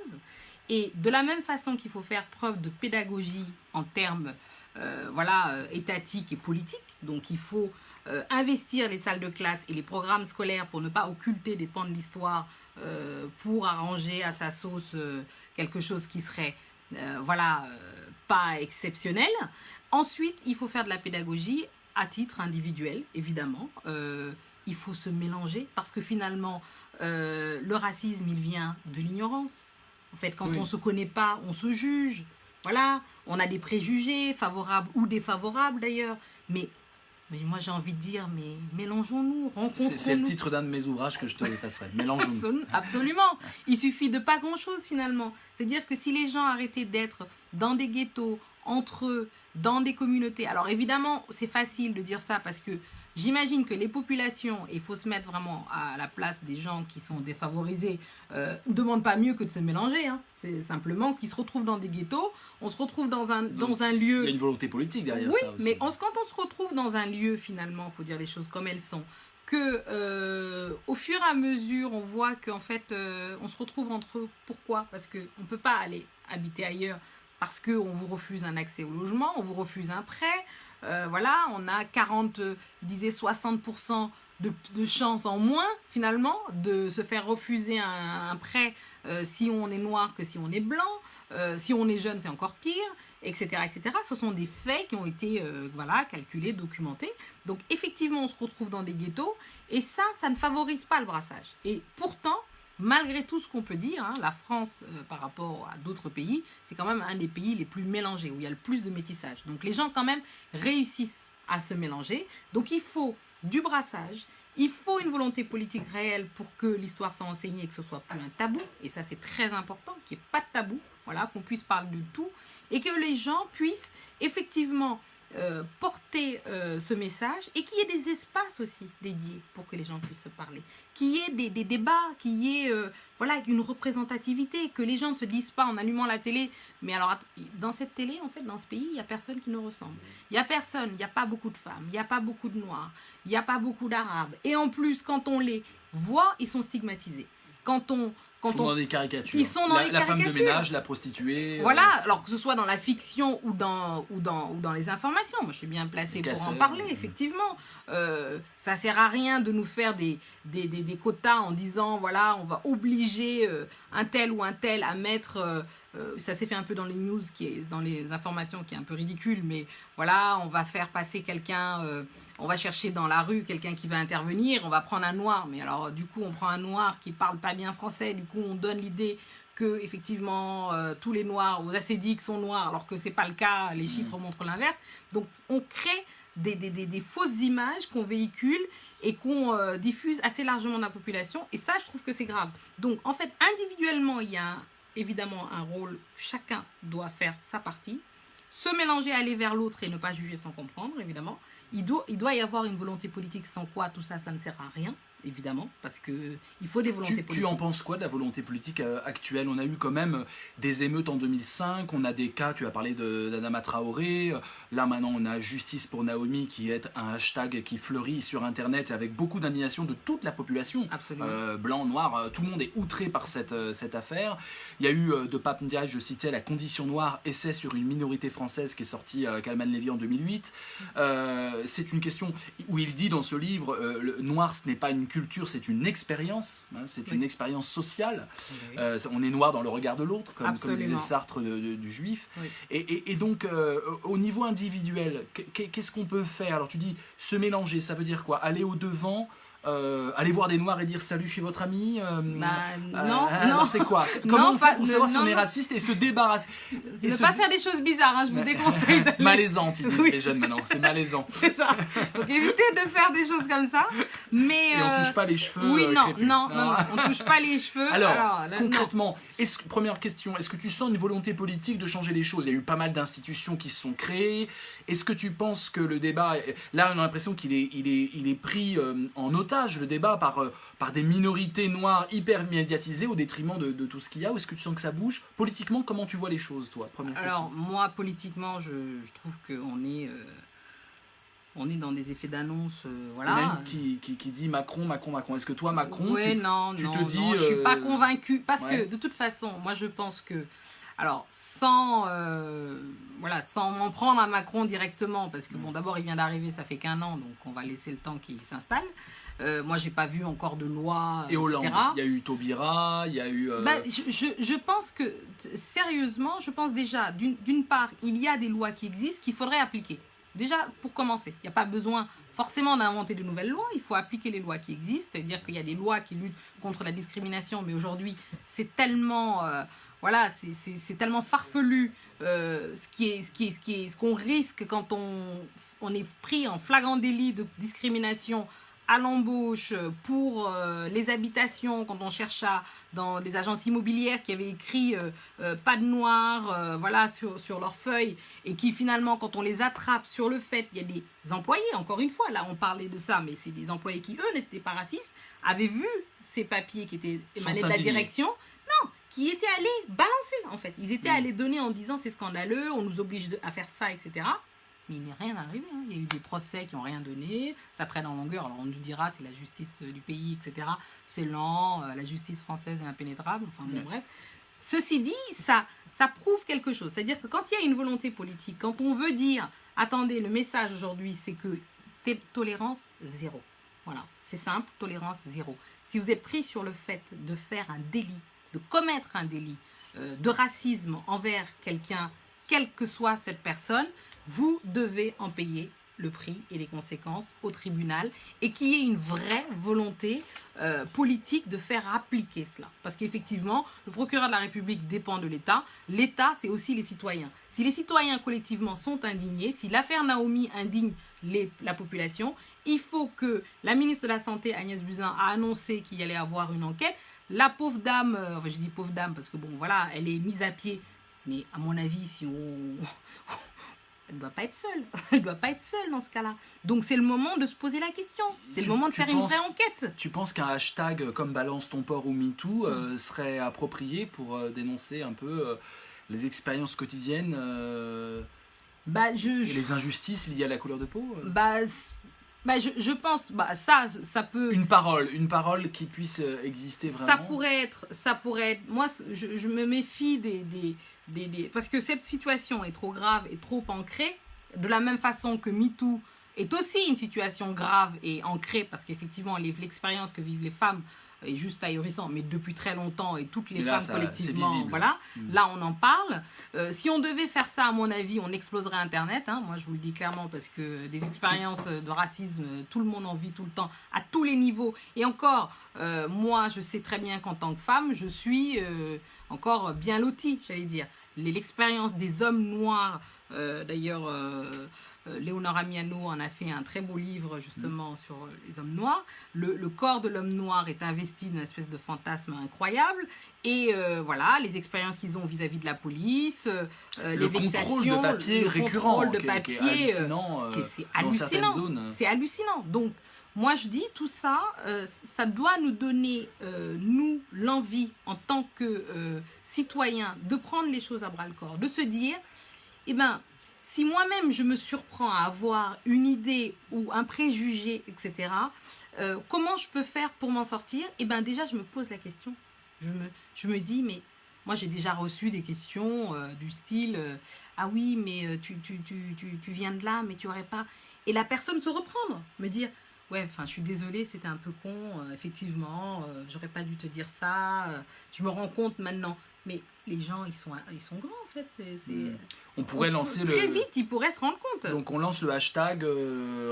Et de la même façon qu'il faut faire preuve de pédagogie en termes étatiques et politiques. Donc il faut investir les salles de classe et les programmes scolaires pour ne pas occulter des pans de l'histoire, pour arranger à sa sauce quelque chose qui serait pas exceptionnel. Ensuite, il faut faire de la pédagogie à titre individuel, évidemment. Il faut se mélanger parce que finalement, le racisme, il vient de l'ignorance. En fait, quand on ne se connaît pas, on se juge. Voilà, on a des préjugés, favorables ou défavorables d'ailleurs. Mais moi, j'ai envie de dire, mais mélangeons-nous, rencontrons-nous. C'est le titre d'un de mes ouvrages que je te passerai. Mélangeons-nous. Absolument. Il suffit de pas grand-chose finalement. C'est-à-dire que si les gens arrêtaient d'être dans des ghettos, entre eux, dans des communautés. Alors évidemment, c'est facile de dire ça parce que j'imagine que les populations, et il faut se mettre vraiment à la place des gens qui sont défavorisés, ne demandent pas mieux que de se mélanger. Hein. C'est simplement qu'ils se retrouvent dans des ghettos, on se retrouve dans un lieu... Il y a une volonté politique derrière ça aussi. Oui, mais quand on se retrouve dans un lieu, finalement, il faut dire les choses comme elles sont, que au fur et à mesure, on voit qu'en fait, on se retrouve entre eux. Pourquoi ? Parce qu'on ne peut pas aller habiter ailleurs. Parce qu'on vous refuse un accès au logement, on vous refuse un prêt. On a 60% de chances en moins, finalement, de se faire refuser un prêt si on est noir que si on est blanc. Si on est jeune, c'est encore pire, etc., etc. Ce sont des faits qui ont été calculés, documentés. Donc, effectivement, on se retrouve dans des ghettos. Et ça ne favorise pas le brassage. Et pourtant, malgré tout ce qu'on peut dire, hein, la France, par rapport à d'autres pays, c'est quand même un des pays les plus mélangés, où il y a le plus de métissage. Donc les gens, quand même, réussissent à se mélanger. Donc il faut du brassage, il faut une volonté politique réelle pour que l'histoire soit enseignée et que ce soit plus un tabou. Et ça, c'est très important, qu'il n'y ait pas de tabou, qu'on puisse parler de tout. Et que les gens puissent, effectivement, porter ce message et qu'il y ait des espaces aussi dédiés pour que les gens puissent se parler, qu'il y ait des débats, qu'il y ait une représentativité, que les gens ne se disent pas en allumant la télé, mais alors dans cette télé, en fait, dans ce pays, il n'y a personne qui nous ressemble. Il n'y a personne, il n'y a pas beaucoup de femmes, il n'y a pas beaucoup de noirs, il n'y a pas beaucoup d'arabes. Et en plus, quand on les voit, ils sont stigmatisés. Ils sont dans des caricatures. Ils sont dans les la femme de caricatures. ménage, la prostituée. Voilà, alors que ce soit dans la fiction ou dans les informations. Moi, je suis bien placée pour en parler, effectivement. Ça sert à rien de nous faire des quotas en disant, voilà, on va obliger un tel ou un tel à mettre... ça s'est fait un peu dans les news, dans les informations, qui est un peu ridicule, mais voilà, on va faire passer quelqu'un... on va chercher dans la rue quelqu'un qui va intervenir, on va prendre un noir, mais alors du coup on prend un noir qui parle pas bien français, du coup on donne l'idée que effectivement tous les noirs aux acédiques sont noirs, alors que c'est pas le cas, les chiffres montrent l'inverse. Donc on crée des fausses images qu'on véhicule et qu'on diffuse assez largement dans la population, et ça je trouve que c'est grave. Donc en fait individuellement il y a évidemment un rôle, chacun doit faire sa partie, se mélanger, aller vers l'autre et ne pas juger sans comprendre, évidemment. Il doit y avoir une volonté politique, sans quoi tout ça, ça ne sert à rien, évidemment, parce qu'il faut des volontés politiques. Tu en penses quoi de la volonté politique actuelle? On a eu quand même des émeutes en 2005, on a des cas, tu as parlé d'Adama Traoré, là maintenant on a Justice pour Naomi qui est un hashtag qui fleurit sur Internet avec beaucoup d'indignation de toute la population. Absolument. Blanc, noir, tout le monde est outré par cette affaire. Il y a eu de Pape Ndiaye, je citais La Condition Noire, essai sur une minorité française qui est sorti Kalman Levy en 2008. C'est une question où il dit dans ce livre, le noir ce n'est pas une culture, c'est une expérience, hein, c'est une expérience sociale. On est noir dans le regard de l'autre, comme disait Sartre du juif. Oui. Et donc, au niveau individuel, qu'est-ce qu'on peut faire? Alors tu dis se mélanger, ça veut dire quoi? Aller au-devant, aller voir des noirs et dire salut chez votre ami, non, c'est quoi? Comment on fait pour savoir si on est raciste et se débarrasser ne pas faire des choses bizarres, hein, je vous déconseille. Malaisante, ils disent les jeunes maintenant, c'est malaisant. C'est ça. Donc évitez de faire des choses comme ça. Mais, et on touche pas les cheveux. Oui, non, on touche pas les cheveux. Alors là, concrètement, première question, est-ce que tu sens une volonté politique de changer les choses? Il y a eu pas mal d'institutions qui se sont créées. Est-ce que tu penses que le débat, là on a l'impression qu'il est pris en otage, le débat, par des minorités noires hyper médiatisées au détriment de tout ce qu'il y a? Ou est-ce que tu sens que ça bouge? Politiquement, comment tu vois les choses, toi? Alors moi, politiquement, je trouve qu'on est... on est dans des effets d'annonce, voilà. Il y en a une qui dit Macron. Est-ce que toi, Macron, je suis pas convaincue, parce que de toute façon, moi je pense que, alors sans m'en prendre à Macron directement, parce que bon, d'abord il vient d'arriver, ça fait qu'1 an, donc on va laisser le temps qu'il s'installe. Moi j'ai pas vu encore de loi, et Hollande, etc. Il y a eu Taubira, il y a eu... Je pense que, sérieusement, je pense déjà, d'une part, il y a des lois qui existent qu'il faudrait appliquer. Déjà, pour commencer, il n'y a pas besoin forcément d'inventer de nouvelles lois, il faut appliquer les lois qui existent, c'est-à-dire qu'il y a des lois qui luttent contre la discrimination, mais aujourd'hui, c'est tellement, c'est tellement farfelu ce qu'on risque quand on est pris en flagrant délit de discrimination à l'embauche pour les habitations, quand on cherche dans les agences immobilières qui avaient écrit pas de noir sur leurs feuilles, et qui finalement, quand on les attrape sur le fait, il y a des employés, encore une fois, là on parlait de ça, mais c'est des employés qui, eux, n'étaient pas racistes, avaient vu ces papiers qui étaient émanés de la direction, qui étaient allés balancer, en fait. Ils étaient allés donner en disant c'est scandaleux, on nous oblige à faire ça, etc. Mais il n'est rien arrivé, hein. Il y a eu des procès qui n'ont rien donné, ça traîne en longueur, alors on nous dira c'est la justice du pays, etc. C'est lent, la justice française est impénétrable, enfin bon, bref. Ceci dit, ça prouve quelque chose, c'est-à-dire que quand il y a une volonté politique, quand on veut dire, attendez, le message aujourd'hui c'est que tolérance zéro. Voilà, c'est simple, tolérance zéro. Si vous êtes pris sur le fait de faire un délit, de commettre un délit de racisme envers quelqu'un, quelle que soit cette personne, vous devez en payer le prix et les conséquences au tribunal, et qu'il y ait une vraie volonté politique de faire appliquer cela. Parce qu'effectivement, le procureur de la République dépend de l'État. L'État, c'est aussi les citoyens. Si les citoyens collectivement sont indignés, si l'affaire Naomi indigne la population, il faut que la ministre de la Santé, Agnès Buzyn, a annoncé qu'il y allait avoir une enquête. La pauvre dame, je dis pauvre dame parce que bon, voilà, elle est mise à pied. Mais à mon avis, elle ne doit pas être seule. Elle ne doit pas être seule dans ce cas-là. Donc c'est le moment de se poser la question. C'est le moment de faire une vraie enquête. Tu penses qu'un hashtag comme Balance ton port ou MeToo serait approprié pour dénoncer un peu les expériences quotidiennes et les injustices liées à la couleur de peau je pense, ça peut... Une parole qui puisse exister vraiment. Ça pourrait être... Moi, je me méfie des... Parce que cette situation est trop grave et trop ancrée, de la même façon que MeToo est aussi une situation grave et ancrée, parce qu'effectivement, l'expérience que vivent les femmes est juste ahurissante, mais depuis très longtemps, et toutes les femmes collectivement, voilà, là on en parle. Si on devait faire ça, à mon avis, on exploserait Internet, hein, moi je vous le dis clairement, parce que des expériences de racisme, tout le monde en vit tout le temps, à tous les niveaux, et encore, moi je sais très bien qu'en tant que femme, je suis encore bien lotie, j'allais dire. L'expérience des hommes noirs, d'ailleurs, Léonore Amiano en a fait un très beau livre justement sur les hommes noirs. Le corps de l'homme noir est investi d'une espèce de fantasme incroyable. Et voilà, les expériences qu'ils ont vis-à-vis de la police, les vexations, le contrôle de papier qui est hallucinant, c'est hallucinant. C'est hallucinant. Donc, moi je dis tout ça, ça doit nous donner, nous, l'envie en tant que citoyens de prendre les choses à bras-le-corps, de se dire, eh ben, si moi-même je me surprends à avoir une idée ou un préjugé, etc., comment je peux faire pour m'en sortir? Eh ben déjà, je me pose la question. Je me dis, mais moi j'ai déjà reçu des questions du style, ah oui, mais tu viens de là, mais tu aurais pas... Et la personne se reprendre, me dire, ouais, enfin, je suis désolée, c'était un peu con, effectivement, j'aurais pas dû te dire ça, je me rends compte maintenant. Mais les gens, ils sont grands en fait. On pourrait lancer très vite, ils pourraient se rendre compte. Donc on lance le hashtag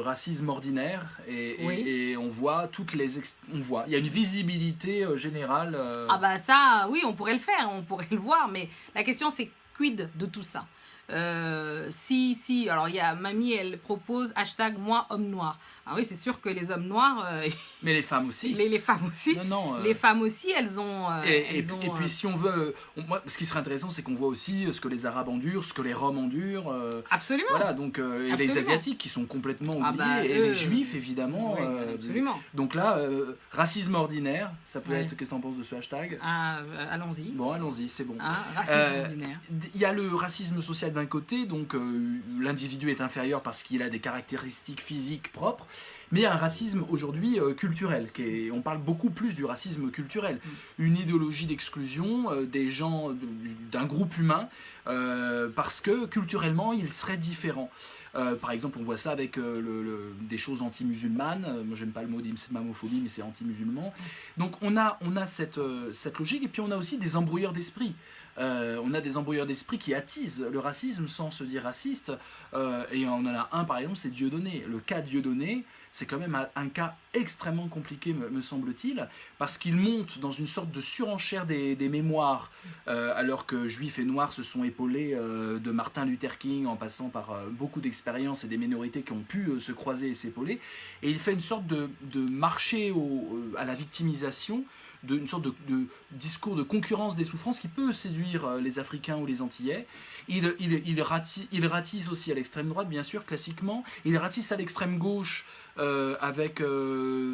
racisme ordinaire et on voit toutes les... On voit, il y a une visibilité générale. Ah bah ça, oui, on pourrait le faire, on pourrait le voir, mais la question c'est quid de tout ça? Alors il y a Mamie, elle propose hashtag moi homme noir. Ah oui, c'est sûr que les hommes noirs... mais les femmes aussi. Les femmes aussi. Les femmes aussi, elles ont... Et puis si on veut... moi, ce qui serait intéressant, c'est qu'on voit aussi ce que les Arabes endurent, ce que les Roms endurent. Absolument. Voilà, donc, et les Asiatiques qui sont complètement oubliés, et les Juifs, évidemment. Oui, absolument. Donc là, racisme ordinaire, ça peut être... Qu'est-ce que tu en penses de ce hashtag? Allons-y. Bon, allons-y, c'est bon. Racisme ordinaire. Il y a le racisme social d'un côté, donc l'individu est inférieur parce qu'il a des caractéristiques physiques propres, mais il y a un racisme aujourd'hui culturel, on parle beaucoup plus du racisme culturel, une idéologie d'exclusion des gens, d'un groupe humain, parce que culturellement ils seraient différents. Par exemple, on voit ça avec des choses anti-musulmanes. Moi, j'aime pas le mot d'islamophobie, mais c'est anti-musulman. Donc, on a cette logique, et puis on a aussi des embrouilleurs d'esprit. On a des embrouilleurs d'esprit qui attisent le racisme sans se dire raciste. Et on en a un, par exemple, c'est Dieudonné. Le cas Dieudonné, c'est quand même un cas extrêmement compliqué, me semble-t-il, parce qu'il monte dans une sorte de surenchère des mémoires, alors que Juifs et Noirs se sont épaulés de Martin Luther King, en passant par beaucoup d'expériences et des minorités qui ont pu se croiser et s'épauler. Et il fait une sorte de marché à la victimisation, une sorte de discours de concurrence des souffrances qui peut séduire les Africains ou les Antillais. Il ratisse aussi à l'extrême droite, bien sûr, classiquement. Il ratisse à l'extrême gauche avec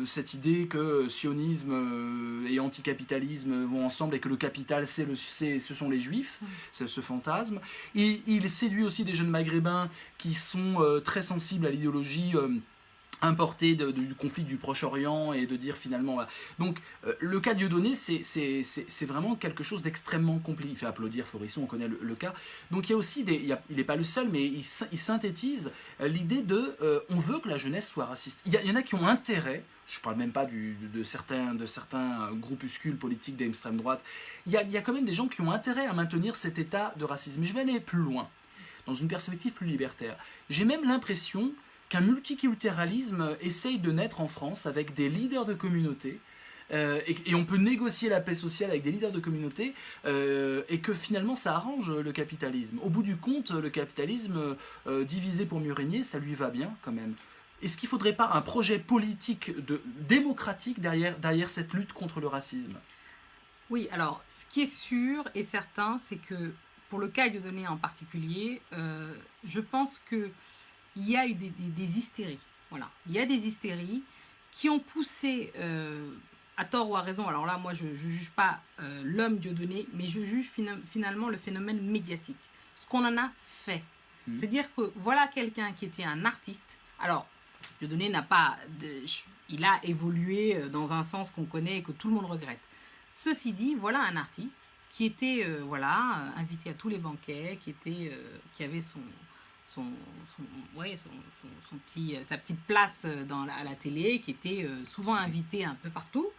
cette idée que sionisme et anticapitalisme vont ensemble et que le capital, ce sont les Juifs, c'est ce fantasme. Il séduit aussi des jeunes maghrébins qui sont très sensibles à l'idéologie importé du conflit du Proche-Orient, et de dire finalement... Voilà. Donc le cas Dieudonné, c'est vraiment quelque chose d'extrêmement compliqué. Il fait applaudir Forisson, on connaît le cas. Donc il y a aussi il n'est pas le seul, mais il synthétise l'idée de on veut que la jeunesse soit raciste. Il y en a qui ont intérêt, je ne parle même pas de certains groupuscules politiques d'extrême droite, il y a quand même des gens qui ont intérêt à maintenir cet état de racisme. Mais je vais aller plus loin, dans une perspective plus libertaire. J'ai même l'impression qu'un multiculturalisme essaye de naître en France avec des leaders de communautés, et on peut négocier la paix sociale avec des leaders de communautés, et que finalement ça arrange le capitalisme. Au bout du compte, le capitalisme divisé pour mieux régner, ça lui va bien quand même. Est-ce qu'il ne faudrait pas un projet politique démocratique derrière cette lutte contre le racisme? Oui, alors ce qui est sûr et certain, c'est que pour le cas Dieudonné en particulier, je pense qu'il y a eu des hystéries. Voilà. Il y a des hystéries qui ont poussé, à tort ou à raison, alors là, moi, je ne juge pas l'homme Dieudonné, mais je juge finalement le phénomène médiatique. Ce qu'on en a fait. C'est-à-dire que voilà quelqu'un qui était un artiste. Alors, Dieudonné n'a pas... il a évolué dans un sens qu'on connaît et que tout le monde regrette. Ceci dit, voilà un artiste qui était invité à tous les banquets, qui avait sa petite place à la télé, qui était souvent invité un peu partout,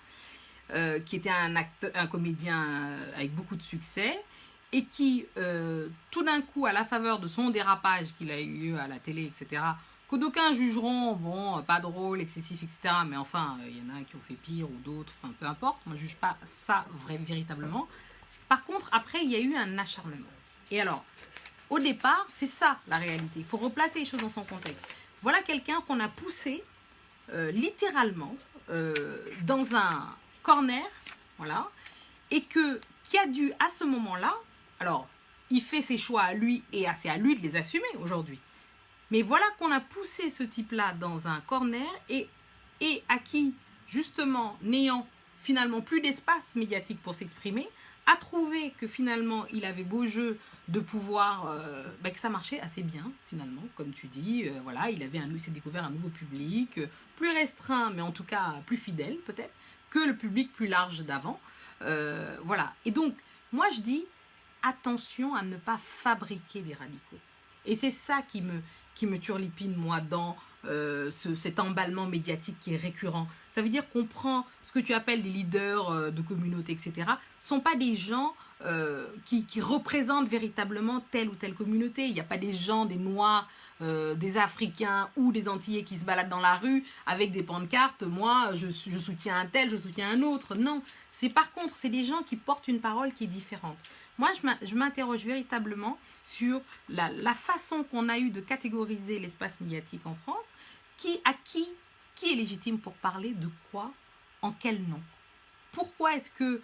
qui était un comédien avec beaucoup de succès, et qui, tout d'un coup, à la faveur de son dérapage qu'il a eu lieu à la télé, etc., que d'aucuns jugeront, bon, pas drôle, excessif, etc., mais enfin, il y en a qui ont fait pire ou d'autres, enfin, peu importe, moi je ne juge pas ça véritablement. Par contre, après, il y a eu un acharnement. Et alors, au départ, c'est ça la réalité. Il faut replacer les choses dans son contexte. Voilà quelqu'un qu'on a poussé littéralement dans un corner, voilà, et qui a dû à ce moment-là, alors, il fait ses choix à lui et c'est à lui de les assumer aujourd'hui. Mais voilà qu'on a poussé ce type-là dans un corner et à qui, justement, n'ayant finalement plus d'espace médiatique pour s'exprimer, a trouvé que finalement il avait beau jeu de pouvoir, que ça marchait assez bien finalement, comme tu dis, voilà, il s'est découvert un nouveau public, plus restreint mais en tout cas plus fidèle peut-être, que le public plus large d'avant, voilà. Et donc, moi je dis, attention à ne pas fabriquer des radicaux. Et c'est ça qui me turlupine, moi, dans cet emballement médiatique qui est récurrent. Ça veut dire qu'on prend ce que tu appelles des leaders de communauté, etc. Ce ne sont pas des gens qui représentent véritablement telle ou telle communauté. Il n'y a pas des gens, des Noirs, des Africains ou des Antillais qui se baladent dans la rue avec des pancartes. Moi, je soutiens un tel, je soutiens un autre. Non. Par contre, c'est des gens qui portent une parole qui est différente. Moi, je m'interroge véritablement sur la façon qu'on a eu de catégoriser l'espace médiatique en France. Qui est légitime pour parler de quoi, en quel nom? Pourquoi est-ce que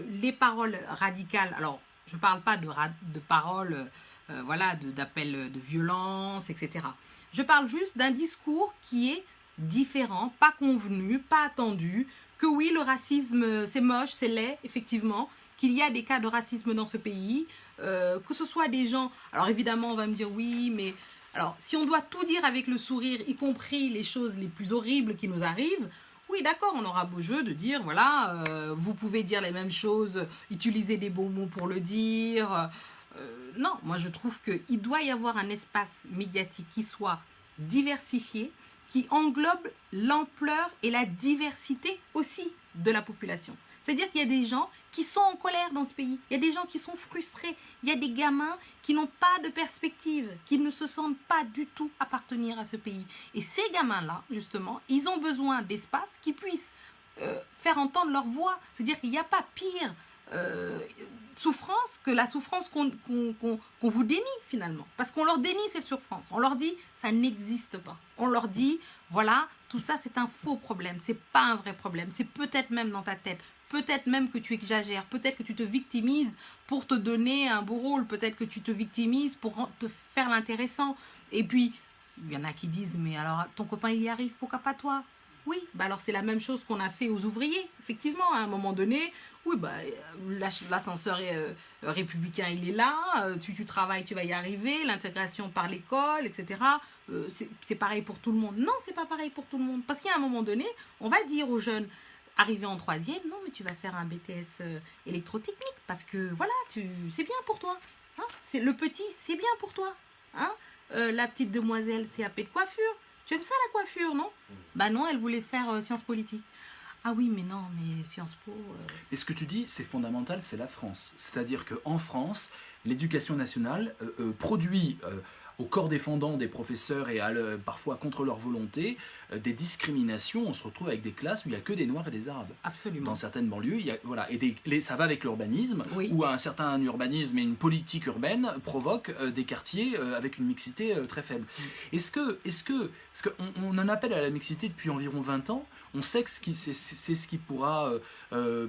les paroles radicales, alors je ne parle pas de paroles, d'appels de violence, etc. Je parle juste d'un discours qui est différent, pas convenu, pas attendu, que oui, le racisme, c'est moche, c'est laid, effectivement, qu'il y a des cas de racisme dans ce pays, que ce soit des gens... Alors évidemment, on va me dire oui, mais... Alors, si on doit tout dire avec le sourire, y compris les choses les plus horribles qui nous arrivent, oui, d'accord, on aura beau jeu de dire, voilà, vous pouvez dire les mêmes choses, utiliser des bons mots pour le dire. Non, moi je trouve qu'il doit y avoir un espace médiatique qui soit diversifié, qui englobe l'ampleur et la diversité aussi de la population. C'est-à-dire qu'il y a des gens qui sont en colère dans ce pays. Il y a des gens qui sont frustrés. Il y a des gamins qui n'ont pas de perspective, qui ne se sentent pas du tout appartenir à ce pays. Et ces gamins-là, justement, ils ont besoin d'espace qui puissent faire entendre leur voix. C'est-à-dire qu'il n'y a pas pire souffrance que la souffrance qu'on vous dénie finalement. Parce qu'on leur dénie cette souffrance. On leur dit, ça n'existe pas. On leur dit, voilà, tout ça c'est un faux problème. C'est pas un vrai problème. C'est peut-être même dans ta tête. Peut-être même que tu exagères, peut-être que tu te victimises pour te donner un beau rôle, peut-être que tu te victimises pour te faire l'intéressant. Et puis, il y en a qui disent, mais alors ton copain il y arrive, pourquoi pas toi? Oui, bah alors c'est la même chose qu'on a fait aux ouvriers, effectivement, à un moment donné. Oui, bah, l'ascenseur républicain, il est là, tu travailles, tu vas y arriver, l'intégration par l'école, etc. C'est pareil pour tout le monde. Non, c'est pas pareil pour tout le monde. Parce qu'à un moment donné, on va dire aux jeunes, arrivé en 3e, non, mais tu vas faire un BTS électrotechnique parce que voilà, c'est bien pour toi. Hein, le petit, c'est bien pour toi. Hein, la petite demoiselle, CAP de coiffure. Tu aimes ça la coiffure, non? Bah non, elle voulait faire sciences politiques. Ah oui, mais non, mais Sciences Po... Et ce que tu dis, c'est fondamental, c'est la France. C'est-à-dire qu'en France, l'éducation nationale produit au corps défendant des professeurs et parfois contre leur volonté, des discriminations. On se retrouve avec des classes où il n'y a que des Noirs et des Arabes. Absolument. Dans certaines banlieues, voilà, et ça va avec l'urbanisme, où un certain urbanisme et une politique urbaine provoquent des quartiers avec une mixité très faible. Est-ce que on en appelle à la mixité depuis environ 20 ans, on sait que c'est ce qui pourra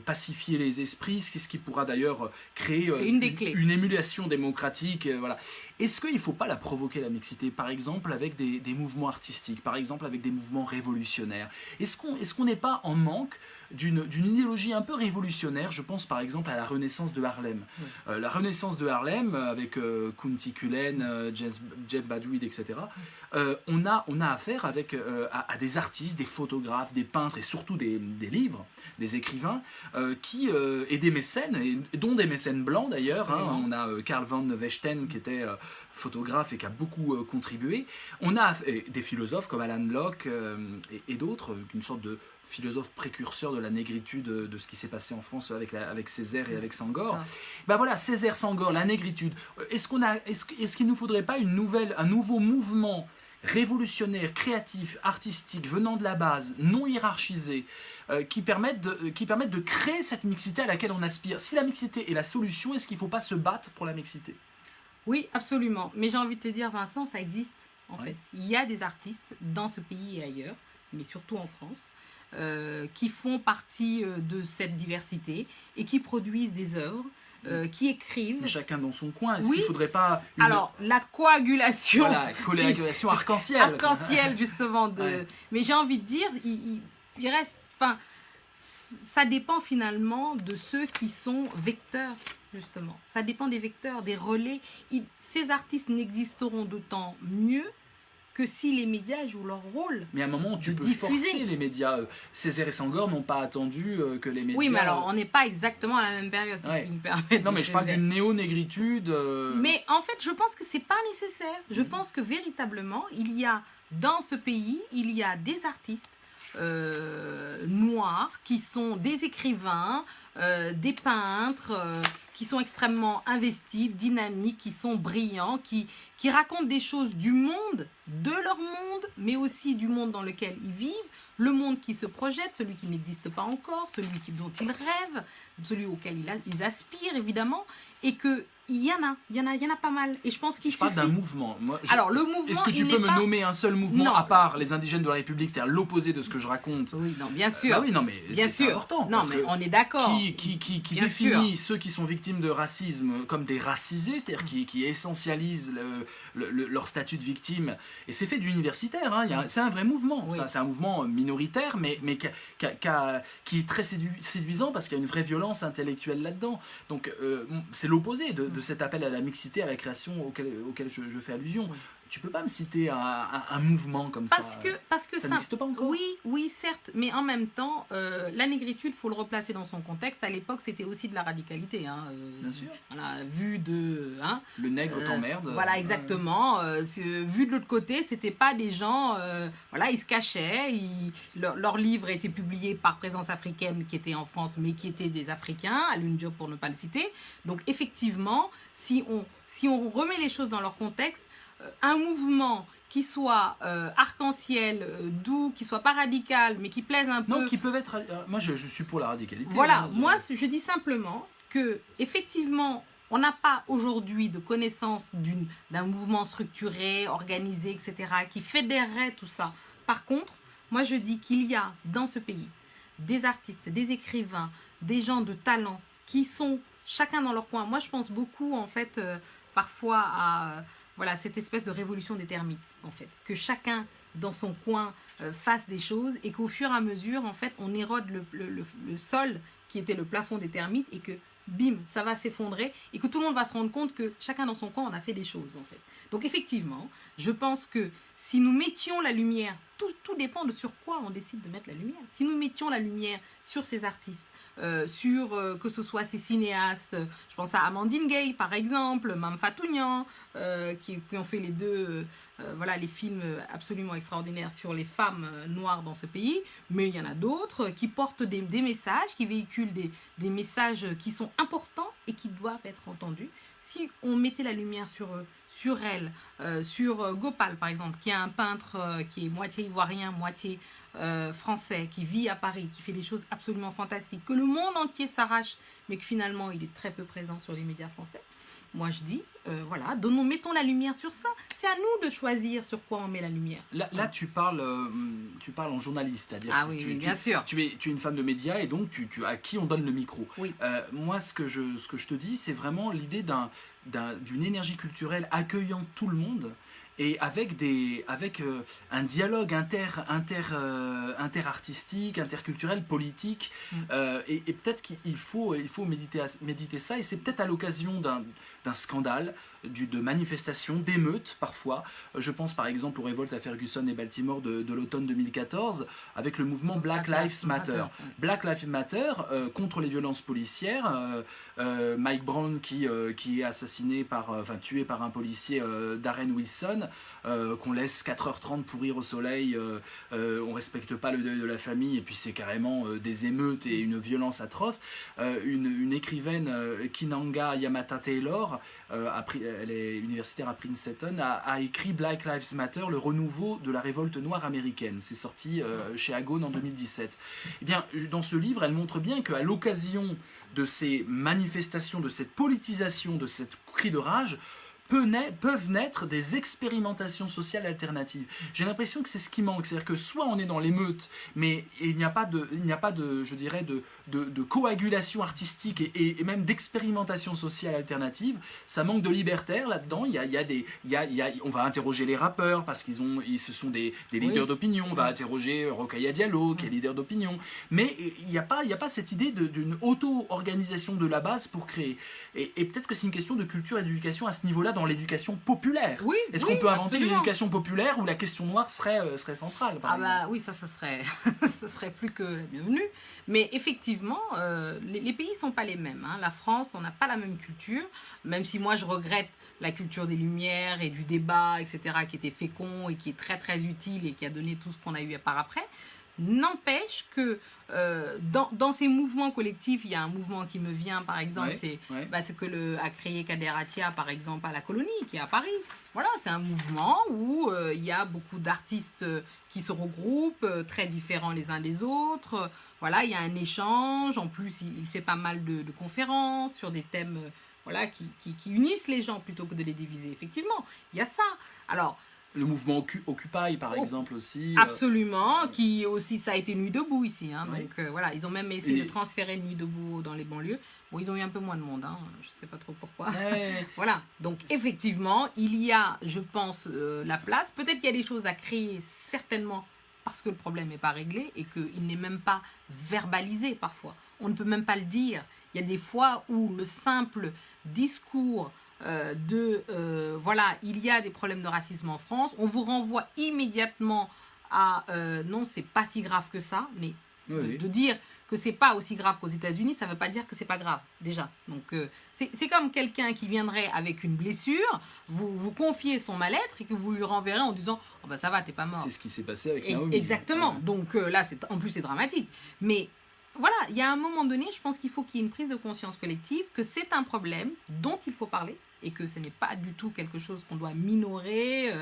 pacifier les esprits, c'est ce qui pourra d'ailleurs créer une émulation démocratique. Voilà. Est-ce qu'il ne faut pas la provoquer, la mixité, par exemple avec des mouvements artistiques, par exemple avec des mouvements révolutionnaires? Est-ce qu'on n'est pas en manque d'une idéologie un peu révolutionnaire? Je pense par exemple à la Renaissance de Harlem. La Renaissance de Harlem, avec Kunti Kullen, Jeb Budd, etc., on a affaire à des artistes, des photographes, des peintres et surtout des livres, des écrivains, et des mécènes, dont des mécènes blancs d'ailleurs. On a Karl van Vechten qui était photographe et qui a beaucoup contribué. On a des philosophes comme Alan Locke et d'autres, une sorte de philosophe précurseur de la négritude, de ce qui s'est passé en France avec Césaire et avec Senghor. Ben voilà, Césaire, Senghor, la négritude. Est-ce qu'il ne nous faudrait pas un nouveau mouvement révolutionnaire, créatif, artistique, venant de la base, non hiérarchisé, qui permettent de créer cette mixité à laquelle on aspire? Si la mixité est la solution, est-ce qu'il ne faut pas se battre pour la mixité? Oui, absolument. Mais j'ai envie de te dire, Vincent, ça existe en fait. Il y a des artistes dans ce pays et ailleurs, mais surtout en France, qui font partie de cette diversité et qui produisent des œuvres, qui écrivent. Mais chacun dans son coin. Est-ce qu'il ne faudrait pas... Alors, la coagulation... Voilà, coagulation arc-en-ciel. Arc-en-ciel, justement. Mais j'ai envie de dire, il reste... Enfin, ça dépend finalement de ceux qui sont vecteurs, justement. Ça dépend des vecteurs, des relais. Ces artistes n'existeront d'autant mieux que si les médias jouent leur rôle. Mais à un moment, tu peux forcer les médias. Césaire et Senghor n'ont pas attendu que les médias... Oui, mais alors, on n'est pas exactement à la même période, si je puis me permettre. Non, mais je parle d'une néo-négritude. Mais en fait, je pense que c'est pas nécessaire. Je pense que véritablement, il y a, dans ce pays, il y a des artistes noirs qui sont des écrivains, des peintres, qui sont extrêmement investis, dynamiques, qui sont brillants, qui racontent des choses du monde, de leur monde, mais aussi du monde dans lequel ils vivent, le monde qui se projette, celui qui n'existe pas encore, celui dont ils rêvent, celui auquel ils aspirent évidemment, et que il y en a pas mal. Et je pense qu'il suffit... Je parle d'un mouvement. Alors, le mouvement, est-ce que tu peux me nommer un seul mouvement à part les indigènes de la République, c'est-à-dire l'opposé de ce que je raconte? Oui, non, bien sûr. Bah oui, non, mais c'est important. Non, mais on est d'accord. Qui définit ceux qui sont victimes de racisme comme des racisés, c'est-à-dire qui essentialisent leur statut de victime. Et c'est fait d'universitaires. C'est un vrai mouvement. Oui. C'est un mouvement minoritaire, mais qui est très séduisant parce qu'il y a une vraie violence intellectuelle là-dedans. Donc, c'est l'opposé de cet appel à la mixité, à la création auquel je fais allusion. Oui. Tu peux pas me citer un mouvement comme ça? Parce que ça n'existe pas encore. Oui, certes, mais en même temps, la négritude, faut le replacer dans son contexte. À l'époque, c'était aussi de la radicalité. Bien sûr. Voilà, vu de... le nègre t'emmerde. Voilà, exactement. Vu de l'autre côté, c'était pas des gens... ils se cachaient. Leurs livres étaient publiés par Présence africaine, qui était en France, mais qui étaient des Africains, à l'une Diop pour ne pas le citer. Donc, effectivement, si on remet les choses dans leur contexte, un mouvement qui soit arc-en-ciel, doux, qui soit pas radical, mais qui plaise un peu... Non, qui peuvent être... Moi, je suis pour la radicalité. Voilà, moi, je dis simplement que effectivement, on n'a pas aujourd'hui de connaissance d'un mouvement structuré, organisé, etc., qui fédérerait tout ça. Par contre, moi, je dis qu'il y a dans ce pays des artistes, des écrivains, des gens de talent qui sont chacun dans leur coin. Moi, je pense beaucoup, en fait, parfois à... cette espèce de révolution des termites, en fait. Que chacun, dans son coin, fasse des choses et qu'au fur et à mesure, en fait, on érode le sol qui était le plafond des termites et que, bim, ça va s'effondrer et que tout le monde va se rendre compte que chacun dans son coin, on a fait des choses, en fait. Donc, effectivement, je pense que si nous mettions la lumière, tout dépend de sur quoi on décide de mettre la lumière. Si nous mettions la lumière sur ces artistes, que ce soit ces cinéastes, je pense à Amandine Gay par exemple, Mame Fatou Niang, qui ont fait les deux, les films absolument extraordinaires sur les femmes noires dans ce pays, mais il y en a d'autres qui portent des messages, qui véhiculent des messages qui sont importants et qui doivent être entendus. Si on mettait la lumière sur eux, sur elle, sur Gopal par exemple, qui est un peintre qui est moitié ivoirien, moitié français, qui vit à Paris, qui fait des choses absolument fantastiques, que le monde entier s'arrache, mais que finalement il est très peu présent sur les médias français. Moi je dis, voilà, mettons la lumière sur ça. C'est à nous de choisir sur quoi on met la lumière. Là tu parles en journaliste, c'est-à-dire bien sûr. Tu es une femme de médias et donc à qui on donne le micro. Oui. Moi ce que je te dis, c'est vraiment l'idée d'une énergie culturelle accueillant tout le monde. Et avec un dialogue interartistique, interculturel, politique. Et peut-être qu'il faut méditer ça. Et c'est peut-être à l'occasion d'un scandale, de manifestations, d'émeutes parfois. Je pense par exemple aux révoltes à Ferguson et Baltimore de l'automne 2014, avec le mouvement Black Lives Matter. Black Lives Matter contre les violences policières. Mike Brown qui est tué par un policier, Darren Wilson, qu'on laisse 4h30 pourrir au soleil, on respecte pas le deuil de la famille, et puis c'est carrément des émeutes et une violence atroce. Une écrivaine, Kinanga Yamata Taylor, elle est universitaire à Princeton, a écrit Black Lives Matter, le renouveau de la révolte noire américaine. C'est sorti chez Agone en 2017. Eh bien, dans ce livre, elle montre bien qu'à l'occasion de ces manifestations, de cette politisation, de cette cri de rage, peuvent naître des expérimentations sociales alternatives. J'ai l'impression que c'est ce qui manque, c'est-à-dire que soit on est dans l'émeute, mais il n'y a pas de je dirais, de coagulation artistique et même d'expérimentation sociale alternative. Ça manque de libertaires là-dedans. On va interroger les rappeurs parce ce sont des leaders d'opinion. On va interroger Rokhaya Diallo qui est leader d'opinion. Mais il n'y a pas cette idée d'une auto-organisation de la base pour créer. Et peut-être que c'est une question de culture et d'éducation à ce niveau-là dans l'éducation populaire. Oui, Est-ce qu'on peut inventer absolument. une éducation populaire où la question noire serait centrale, par exemple? Oui, ça serait plus que la bienvenue. Mais effectivement, les pays ne sont pas les mêmes. La France, on n'a pas la même culture, même si moi je regrette la culture des Lumières et du débat, etc., qui était fécond et qui est très très utile et qui a donné tout ce qu'on a eu par après. N'empêche que dans ces mouvements collectifs, il y a un mouvement qui me vient, par exemple, c'est ce que a créé Kader Attia, par exemple, à la Colonie, qui est à Paris. Voilà, c'est un mouvement où il y a beaucoup d'artistes qui se regroupent, très différents les uns des autres. Voilà, il y a un échange. En plus, il fait pas mal de conférences sur des thèmes qui unissent les gens plutôt que de les diviser. Effectivement, il y a ça. Alors, le mouvement Occupy, par exemple, aussi. Absolument, qui aussi, ça a été Nuit debout ici. Oui. Donc voilà, ils ont même essayé de transférer Nuit debout dans les banlieues. Bon, ils ont eu un peu moins de monde, je ne sais pas trop pourquoi. Voilà, donc effectivement, il y a, je pense, la place. Peut-être qu'il y a des choses à créer, certainement, parce que le problème n'est pas réglé et qu'il n'est même pas verbalisé parfois. On ne peut même pas le dire. Il y a des fois où le simple discours il y a des problèmes de racisme en France, on vous renvoie immédiatement à non, c'est pas si grave que ça, mais de dire que c'est pas aussi grave qu'aux États-Unis, ça veut pas dire que c'est pas grave déjà. Donc c'est comme quelqu'un qui viendrait avec une blessure, vous confiez son mal-être et que vous lui renverrez en disant oh bah ça va, t'es pas mort. C'est ce qui s'est passé avec Naomi. Exactement. Donc là, en plus c'est dramatique. Mais voilà, il y a un moment donné, je pense qu'il faut qu'il y ait une prise de conscience collective, que c'est un problème dont il faut parler et que ce n'est pas du tout quelque chose qu'on doit minorer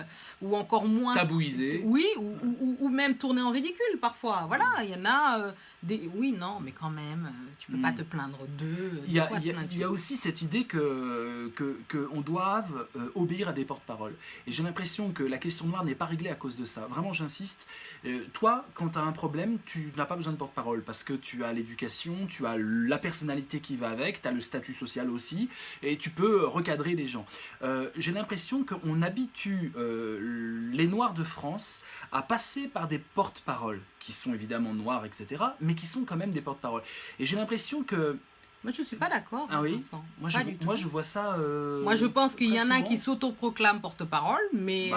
ou encore moins tabouiser. Oui, ou même tourner en ridicule parfois. Voilà, il y en a oui, non, mais quand même, tu peux pas te plaindre d'eux. Il y a aussi cette idée qu'on doive obéir à des porte-paroles. Et j'ai l'impression que la question noire n'est pas réglée à cause de ça. Vraiment, j'insiste. Toi, quand tu as un problème, tu n'as pas besoin de porte-parole parce que tu as l'éducation, tu as la personnalité qui va avec, tu as le statut social aussi, et tu peux recadrer des gens. J'ai l'impression qu'on habitue les Noirs de France à passer par des porte-paroles qui sont évidemment noirs, etc., mais qui sont quand même des porte-paroles. Et j'ai l'impression que... Moi, je ne suis pas d'accord. Ah oui. Moi, je vois ça... Moi, je pense qu'il y en a qui s'autoproclament porte-parole, mais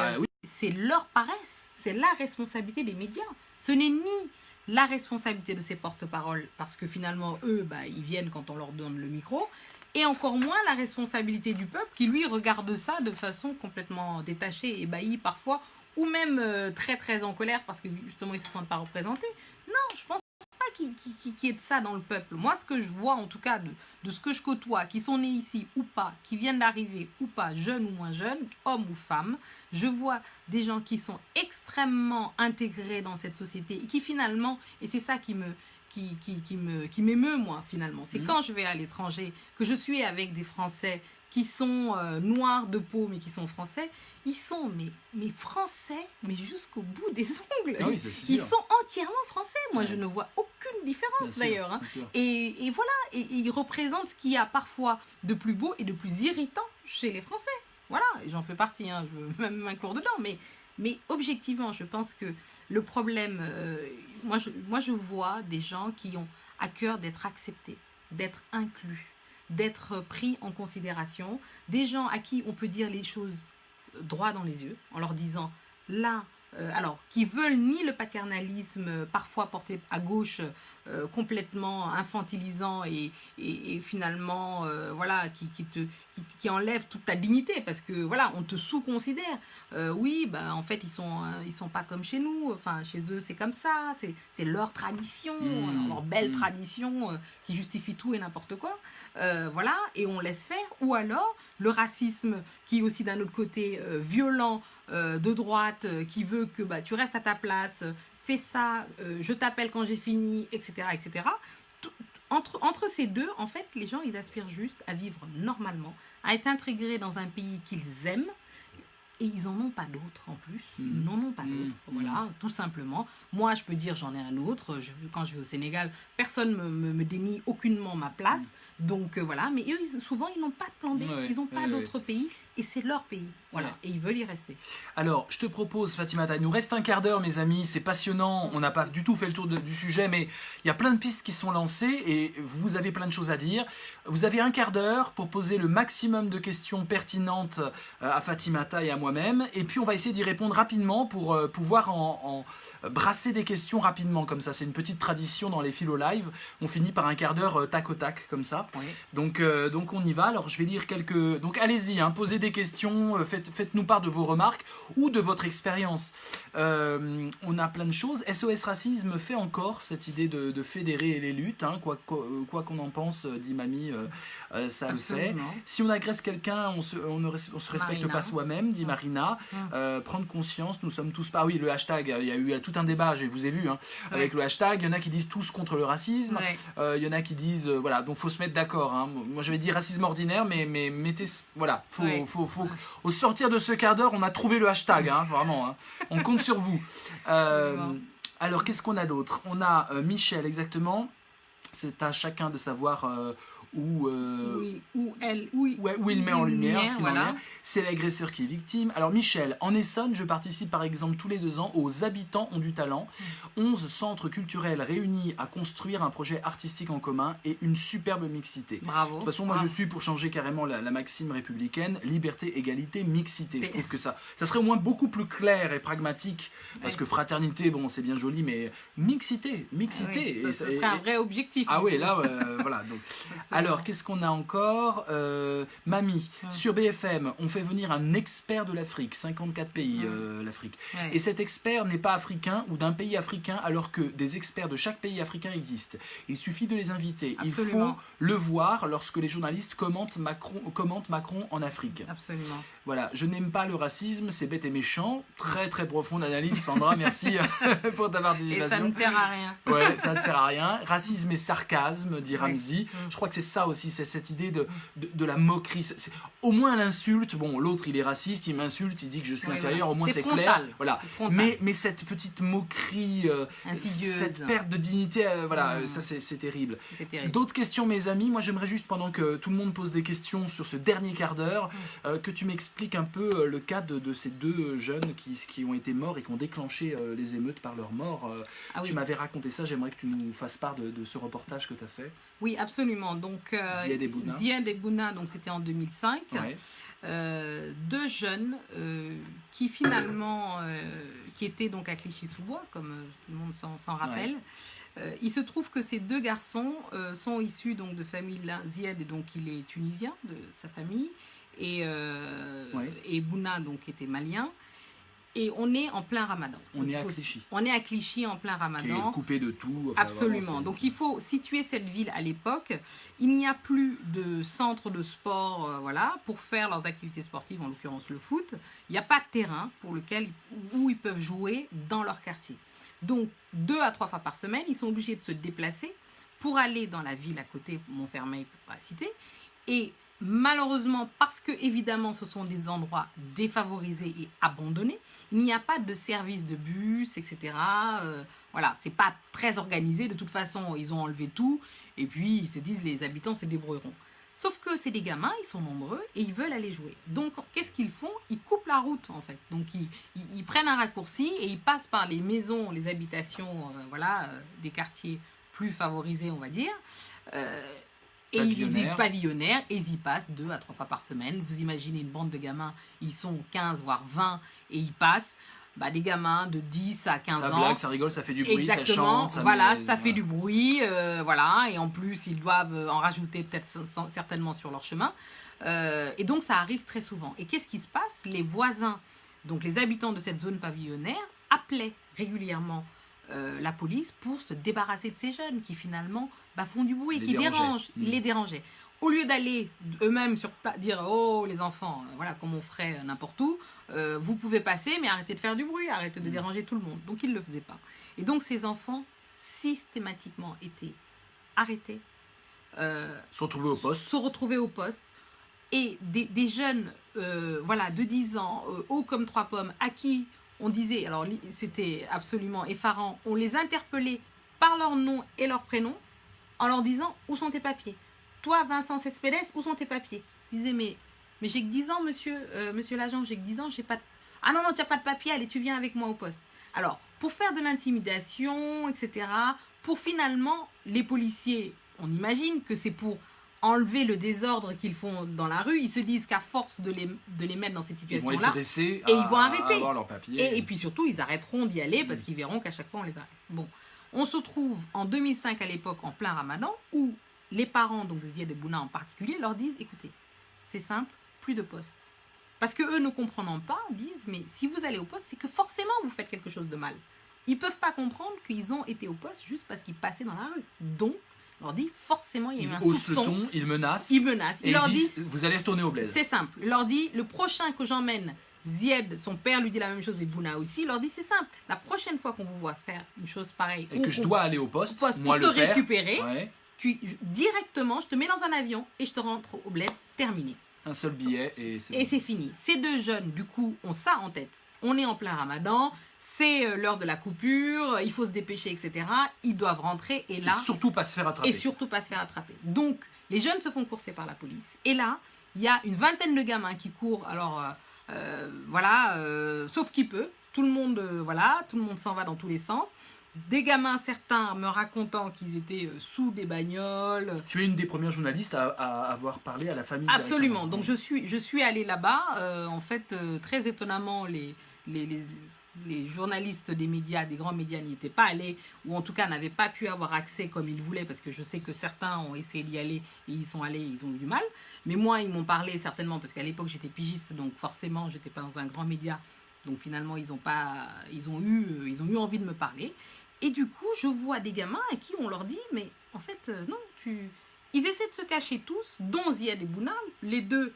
c'est leur paresse. C'est la responsabilité des médias. Ce n'est ni la responsabilité de ces porte-paroles, parce que finalement, eux, ils viennent quand on leur donne le micro, et encore moins la responsabilité du peuple qui, lui, regarde ça de façon complètement détachée, ébahie parfois, ou même très, très en colère parce que, justement, ils ne se sentent pas représentés. Non, je pense pas qui est de ça dans le peuple. Moi, ce que je vois, en tout cas, de ce que je côtoie, qui sont nés ici ou pas, qui viennent d'arriver ou pas, jeunes ou moins jeunes, hommes ou femmes, je vois des gens qui sont extrêmement intégrés dans cette société et qui finalement, et c'est ça qui m'émeut, moi, finalement. C'est quand je vais à l'étranger, que je suis avec des Français qui sont noirs de peau, mais qui sont français, ils sont mais français, mais jusqu'au bout des ongles. Ah oui, ils sont entièrement français. Moi, je ne vois aucune différence, d'ailleurs. Hein. Et voilà, et ils représentent ce qu'il y a parfois de plus beau et de plus irritant chez les Français. Voilà, et j'en fais partie, hein, je veux même m'inclure dedans, mais objectivement, je pense que le problème, moi je vois des gens qui ont à cœur d'être acceptés, d'être inclus, d'être pris en considération, des gens à qui on peut dire les choses droit dans les yeux, en leur disant là, alors, qui veulent ni le paternalisme parfois porté à gauche, complètement infantilisant et finalement, voilà, qui enlève toute ta dignité parce que voilà, on te sous-considère. Oui, en fait, ils sont pas comme chez nous. Enfin, chez eux, c'est comme ça. C'est leur tradition, leur belle tradition qui justifie tout et n'importe quoi. Voilà, et on laisse faire. Ou alors, le racisme qui est aussi d'un autre côté violent, de droite, qui veut que tu restes à ta place, fais ça, je t'appelle quand j'ai fini, etc. etc. Entre ces deux, en fait, les gens, ils aspirent juste à vivre normalement, à être intégrés dans un pays qu'ils aiment, et ils n'en ont pas d'autres en plus. Ils n'en ont pas d'autres, voilà, tout simplement. Moi, je peux dire, j'en ai un autre. Quand je vais au Sénégal, personne ne me dénie aucunement ma place. Donc, voilà. Mais eux, souvent, ils n'ont pas de plan B. Ils n'ont pas d'autre pays. Et c'est leur pays. Voilà. Et ils veulent y rester. Alors, je te propose, Fatimata, il nous reste un quart d'heure, mes amis. C'est passionnant. On n'a pas du tout fait le tour du sujet, mais il y a plein de pistes qui sont lancées et vous avez plein de choses à dire. Vous avez un quart d'heure pour poser le maximum de questions pertinentes à Fatimata et à moi-même. Et puis, on va essayer d'y répondre rapidement pour pouvoir en brasser des questions rapidement. Comme ça, c'est une petite tradition dans les philo live. On finit par un quart d'heure tac au tac, comme ça. Oui. Donc, on y va. Alors, je vais lire quelques... Donc, allez-y, hein, posez des questions, faites-nous part de vos remarques ou de votre expérience. On a plein de choses. SOS Racisme fait encore cette idée de fédérer les luttes, hein, quoi qu'on en pense, dit Mamie, ça Absolument. Le fait. Si on agresse quelqu'un, on se respecte Marina. Pas soi-même, dit Marina. Prendre conscience, nous sommes tous pas... Ah oui, le hashtag, il y a eu tout un débat, je vous ai vu, hein, avec le hashtag. Il y en a qui disent tous contre le racisme. Il y en a qui disent, voilà, donc faut se mettre d'accord. Hein. Moi, je vais dire racisme ordinaire, mais mettez... Voilà, faut au sortir de ce quart d'heure, on a trouvé le hashtag, hein, vraiment. Hein. On compte sur vous. Alors, qu'est-ce qu'on a d'autre? On a Michel, exactement. C'est à chacun de savoir où il met en lumière ce qu'il voilà. C'est l'agresseur qui est victime. Alors Michel, en Essonne, je participe par exemple tous les 2 ans aux Habitants ont du talent. 11 centres culturels réunis à construire un projet artistique en commun et une superbe mixité. Bravo. De toute façon, moi je suis pour changer carrément la maxime républicaine, liberté, égalité, mixité. Je trouve que ça serait au moins beaucoup plus clair et pragmatique, parce que fraternité, bon c'est bien joli, mais mixité. Oui, ça serait un vrai objectif. Ah oui, là, voilà. Donc. Alors, qu'est-ce qu'on a encore? Mamie, sur BFM, on fait venir un expert de l'Afrique, 54 pays l'Afrique. Et cet expert n'est pas africain ou d'un pays africain, alors que des experts de chaque pays africain existent. Il suffit de les inviter. Absolument. Il faut le voir lorsque les journalistes commentent Macron en Afrique. Absolument. Voilà, je n'aime pas le racisme, c'est bête et méchant. Très très profonde analyse, Sandra, merci pour ta participation. Et ça ne sert à rien. Ouais, ça ne sert à rien. Racisme et sarcasme, dit Ramzi. Je crois que c'est ça aussi, c'est cette idée de la moquerie. Au moins l'insulte, bon, l'autre il est raciste, il m'insulte, il dit que je suis inférieur, au moins c'est clair. Voilà. Mais cette petite moquerie, insidieuse, cette perte de dignité, voilà, ça c'est terrible. D'autres questions, mes amis? Moi j'aimerais juste, pendant que tout le monde pose des questions sur ce dernier quart d'heure, que tu m'expliques un peu le cas de ces 2 jeunes qui ont été morts et qui ont déclenché les émeutes par leur mort. Tu m'avais raconté ça, j'aimerais que tu nous fasses part de ce reportage que tu as fait. Oui, absolument. Donc, Ziad et Bouna, donc c'était en 2005. Ouais. 2 jeunes qui finalement, qui étaient donc à Clichy-sous-Bois, comme tout le monde s'en rappelle. Il se trouve que ces 2 garçons sont issus donc de famille. Ziad, donc il est tunisien de sa famille, et Bouna donc était malien. Et on est en plein Ramadan. On est à Clichy. On est à Clichy en plein Ramadan. Qui est coupé de tout. Enfin, absolument. Vraiment, donc il faut situer cette ville à l'époque. Il n'y a plus de centre de sport voilà, pour faire leurs activités sportives, en l'occurrence le foot. Il n'y a pas de terrain où ils peuvent jouer dans leur quartier. Donc 2 à 3 fois par semaine, ils sont obligés de se déplacer pour aller dans la ville à côté, Montfermeil pour la citer. Et malheureusement, parce que évidemment ce sont des endroits défavorisés et abandonnés, il n'y a pas de service de bus, etc. Voilà, c'est pas très organisé. De toute façon, ils ont enlevé tout. Et puis, ils se disent, les habitants se débrouilleront. Sauf que c'est des gamins, ils sont nombreux et ils veulent aller jouer. Donc, qu'est-ce qu'ils font? Ils coupent la route, en fait. Donc, ils prennent un raccourci et ils passent par les maisons, les habitations, voilà, des quartiers plus favorisés, on va dire. Et pavillonnaires, et ils y passent 2 à 3 fois par semaine. Vous imaginez une bande de gamins, ils sont 15 voire 20 et ils passent. Des gamins de 10 à 15 ans. Ça blague, ça rigole, ça fait du bruit, exactement, ça chante. Voilà, ça fait du bruit, voilà. Et en plus, ils doivent en rajouter peut-être certainement sur leur chemin. Et donc, ça arrive très souvent. Et qu'est-ce qui se passe? Les voisins, donc les habitants de cette zone pavillonnaire, appelaient régulièrement la police pour se débarrasser de ces jeunes qui finalement font du bruit, qui dérangent, les dérangeaient. Au lieu d'aller eux-mêmes sur dire oh les enfants, voilà comme on ferait n'importe où, vous pouvez passer mais arrêtez de faire du bruit, arrêtez de déranger tout le monde. Donc ils ne le faisaient pas. Et donc ces enfants systématiquement étaient arrêtés, se retrouver au poste. Et des jeunes voilà, de 10 ans, hauts comme 3 pommes, à qui on disait, alors c'était absolument effarant, on les interpellait par leur nom et leur prénom en leur disant où sont tes papiers? Toi, Vincent Cespedes, où sont tes papiers? Ils disaient, mais j'ai que 10 ans, monsieur l'agent, j'ai que 10 ans, j'ai pas de... Ah non, tu n'as pas de papier, allez, tu viens avec moi au poste. Alors, pour faire de l'intimidation, etc., pour finalement, les policiers, on imagine que c'est pour enlever le désordre qu'ils font dans la rue, ils se disent qu'à force de les mettre dans cette situation-là, ils vont être dressés et ils vont arrêter. Avoir leurs papiers. Et puis surtout, ils arrêteront d'y aller parce qu'ils verront qu'à chaque fois, on les arrête. Bon, on se trouve en 2005 à l'époque, en plein Ramadan, où les parents, donc Zied et Bouna en particulier, leur disent, écoutez, c'est simple, plus de poste. Parce que eux ne comprenant pas, disent, mais si vous allez au poste, c'est que forcément vous faites quelque chose de mal. Ils ne peuvent pas comprendre qu'ils ont été au poste juste parce qu'ils passaient dans la rue. Donc, on leur dit, forcément, il y a eu un soupçon. Ils menacent. Ils menacent. Ils leur disent, vous allez retourner au bled. C'est simple. Il leur dit, le prochain que j'emmène, Zied, son père lui dit la même chose et Bouna aussi, il leur dit, c'est simple. La prochaine fois qu'on vous voit faire une chose pareille, et que je dois aller au poste, moi pour te le père, récupérer, ouais. Directement, je te mets dans un avion et je te rentre au bled, terminé. Un seul billet et c'est fini. Ces 2 jeunes, du coup, ont ça en tête. On est en plein Ramadan, c'est l'heure de la coupure, il faut se dépêcher, etc. Ils doivent rentrer et là... Et surtout pas se faire attraper. Donc, les jeunes se font courser par la police. Et là, il y a une vingtaine de gamins qui courent, alors voilà, sauf qui peut. Tout le monde s'en va dans tous les sens. Des gamins, certains me racontant qu'ils étaient sous des bagnoles. Tu es une des premières journalistes à avoir parlé à la famille. Absolument. Donc je suis allée là-bas. En fait, très étonnamment, les journalistes des médias, des grands médias n'y étaient pas allés, ou en tout cas n'avaient pas pu avoir accès comme ils voulaient, parce que je sais que certains ont essayé d'y aller et ils sont allés, ils ont eu du mal. Mais moi, ils m'ont parlé certainement, parce qu'à l'époque j'étais pigiste, donc forcément j'étais pas dans un grand média. Donc finalement ils ont eu envie de me parler. Et du coup, je vois des gamins à qui on leur dit, mais en fait, non, ils essaient de se cacher tous, dont Zied et Bouna. Les 2,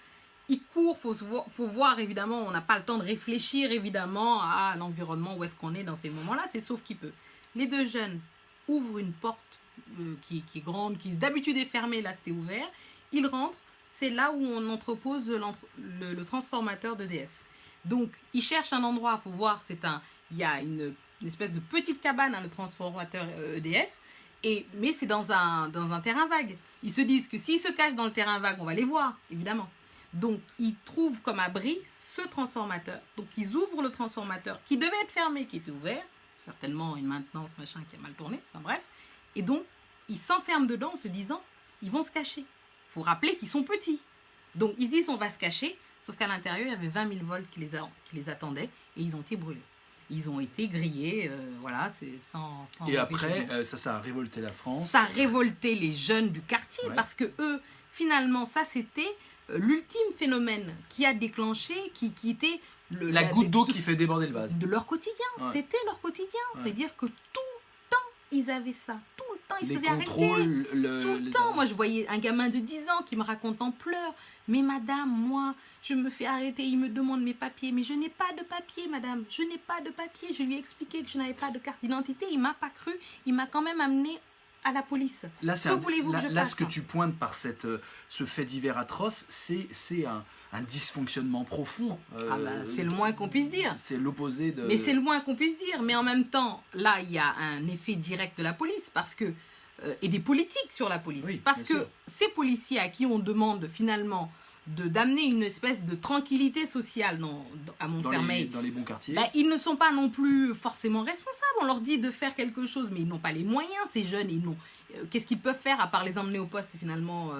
ils courent, faut voir, évidemment, on n'a pas le temps de réfléchir, évidemment, à l'environnement, où est-ce qu'on est dans ces moments-là, c'est sauf qui peut. Les 2 jeunes ouvrent une porte qui est grande, qui d'habitude est fermée, là c'était ouvert. Ils rentrent, c'est là où on entrepose le transformateur d'EDF. Donc, ils cherchent un endroit, il faut voir, il y a une espèce de petite cabane, le transformateur EDF, mais c'est dans un terrain vague. Ils se disent que s'ils se cachent dans le terrain vague, on va les voir, évidemment. Donc, ils trouvent comme abri ce transformateur. Donc, ils ouvrent le transformateur qui devait être fermé, qui était ouvert. Certainement une maintenance, machin, qui a mal tourné. Enfin bref. Et donc, ils s'enferment dedans en se disant, ils vont se cacher. Il faut rappeler qu'ils sont petits. Donc, ils se disent, on va se cacher. Sauf qu'à l'intérieur, il y avait 20 000 volts qui les attendaient et ils ont été brûlés. ils ont été grillés, voilà, c'est sans Et après, ça a révolté la France. Ça a révolté les jeunes du quartier, parce que eux, finalement, ça c'était l'ultime phénomène qui a déclenché, qui était... la goutte d'eau qui fait déborder le vase. De leur quotidien, c'était leur quotidien. C'est-à-dire que tout le temps, ils avaient ça. Tout le temps, ils se faisaient arrêter. Tout le temps. Moi, je voyais un gamin de 10 ans qui me raconte en pleurs. Mais madame, moi, je me fais arrêter. Il me demande mes papiers. Mais je n'ai pas de papiers, madame. Je n'ai pas de papiers. Je lui ai expliqué que je n'avais pas de carte d'identité. Il ne m'a pas cru. Il m'a quand même amené à la police. Là, ce que tu pointes par ce fait divers atroce, c'est un dysfonctionnement profond. C'est le moins qu'on puisse dire. C'est l'opposé de... Mais c'est le moins qu'on puisse dire. Mais en même temps, là, il y a un effet direct de la police parce que, et des politiques sur la police. Parce que ces policiers à qui on demande finalement d'amener une espèce de tranquillité sociale à Montfermeil, dans les bons quartiers, ils ne sont pas non plus forcément responsables. On leur dit de faire quelque chose, mais ils n'ont pas les moyens, ces jeunes. Qu'est-ce qu'ils peuvent faire à part les emmener au poste finalement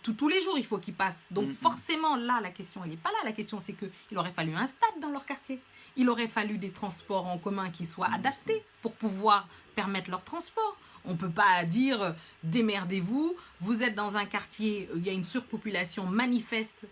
tous les jours, il faut qu'ils passent. Donc forcément, là, la question, elle n'est pas là. La question, c'est qu'il aurait fallu un stade dans leur quartier. Il aurait fallu des transports en commun qui soient adaptés pour pouvoir permettre leur transport. On ne peut pas dire démerdez-vous, vous êtes dans un quartier, il y a une surpopulation manifeste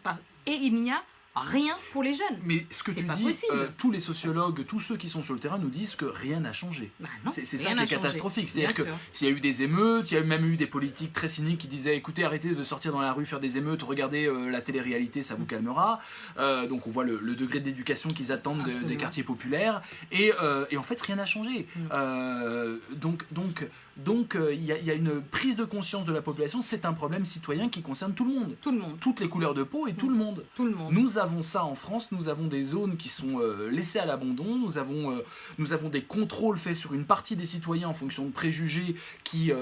et il n'y a rien pour les jeunes. Mais ce que tu dis, tous les sociologues, tous ceux qui sont sur le terrain nous disent que rien n'a changé. C'est ça qui est catastrophique. C'est-à-dire que s'il y a eu des émeutes, il y a même eu des politiques très cyniques qui disaient écoutez, arrêtez de sortir dans la rue, faire des émeutes, regardez la télé-réalité, ça vous calmera. Donc on voit le degré d'éducation qu'ils attendent des quartiers populaires. Et en fait, rien n'a changé. Donc il y a une prise de conscience de la population, c'est un problème citoyen qui concerne tout le monde. Tout le monde. Toutes les couleurs de peau et tout le monde. Tout le monde. Nous avons ça en France, nous avons des zones qui sont laissées à l'abandon, nous avons des contrôles faits sur une partie des citoyens en fonction de préjugés qui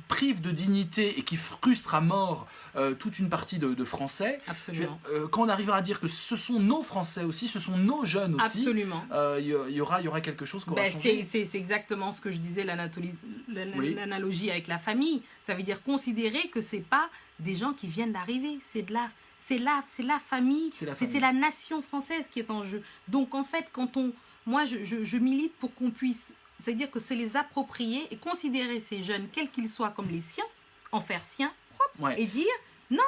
privent de dignité et qui frustrent à mort toute une partie de Français. Absolument. Quand on arrivera à dire que ce sont nos Français aussi, ce sont nos jeunes aussi, absolument. Il y aura quelque chose qui aura changé. C'est exactement ce que je disais, l'analogie avec la famille. Ça veut dire considérer que c'est pas des gens qui viennent d'arriver, c'est la famille, c'est la nation française qui est en jeu. Donc en fait, moi je milite pour qu'on puisse, c'est-à-dire que c'est les approprier et considérer ces jeunes, quels qu'ils soient, comme les siens, en faire siens propres et dire non,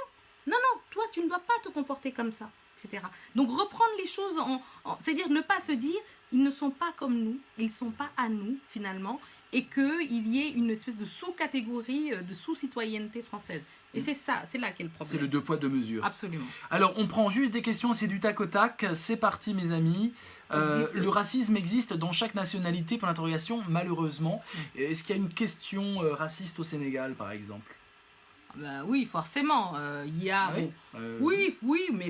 toi tu ne dois pas te comporter comme ça, etc. Donc reprendre les choses, c'est-à-dire ne pas se dire ils ne sont pas comme nous, ils ne sont pas à nous finalement, et qu'il y ait une espèce de sous-catégorie de sous-citoyenneté française. Et c'est là qu'est le problème. C'est le deux poids, deux mesures. Absolument. Alors, on prend juste des questions, c'est du tac au tac. C'est parti, mes amis. Le racisme existe dans chaque nationalité, pour l'interrogation, malheureusement. Est-ce qu'il y a une question raciste au Sénégal, par exemple ? Oui, forcément. Il y a... Oui, mais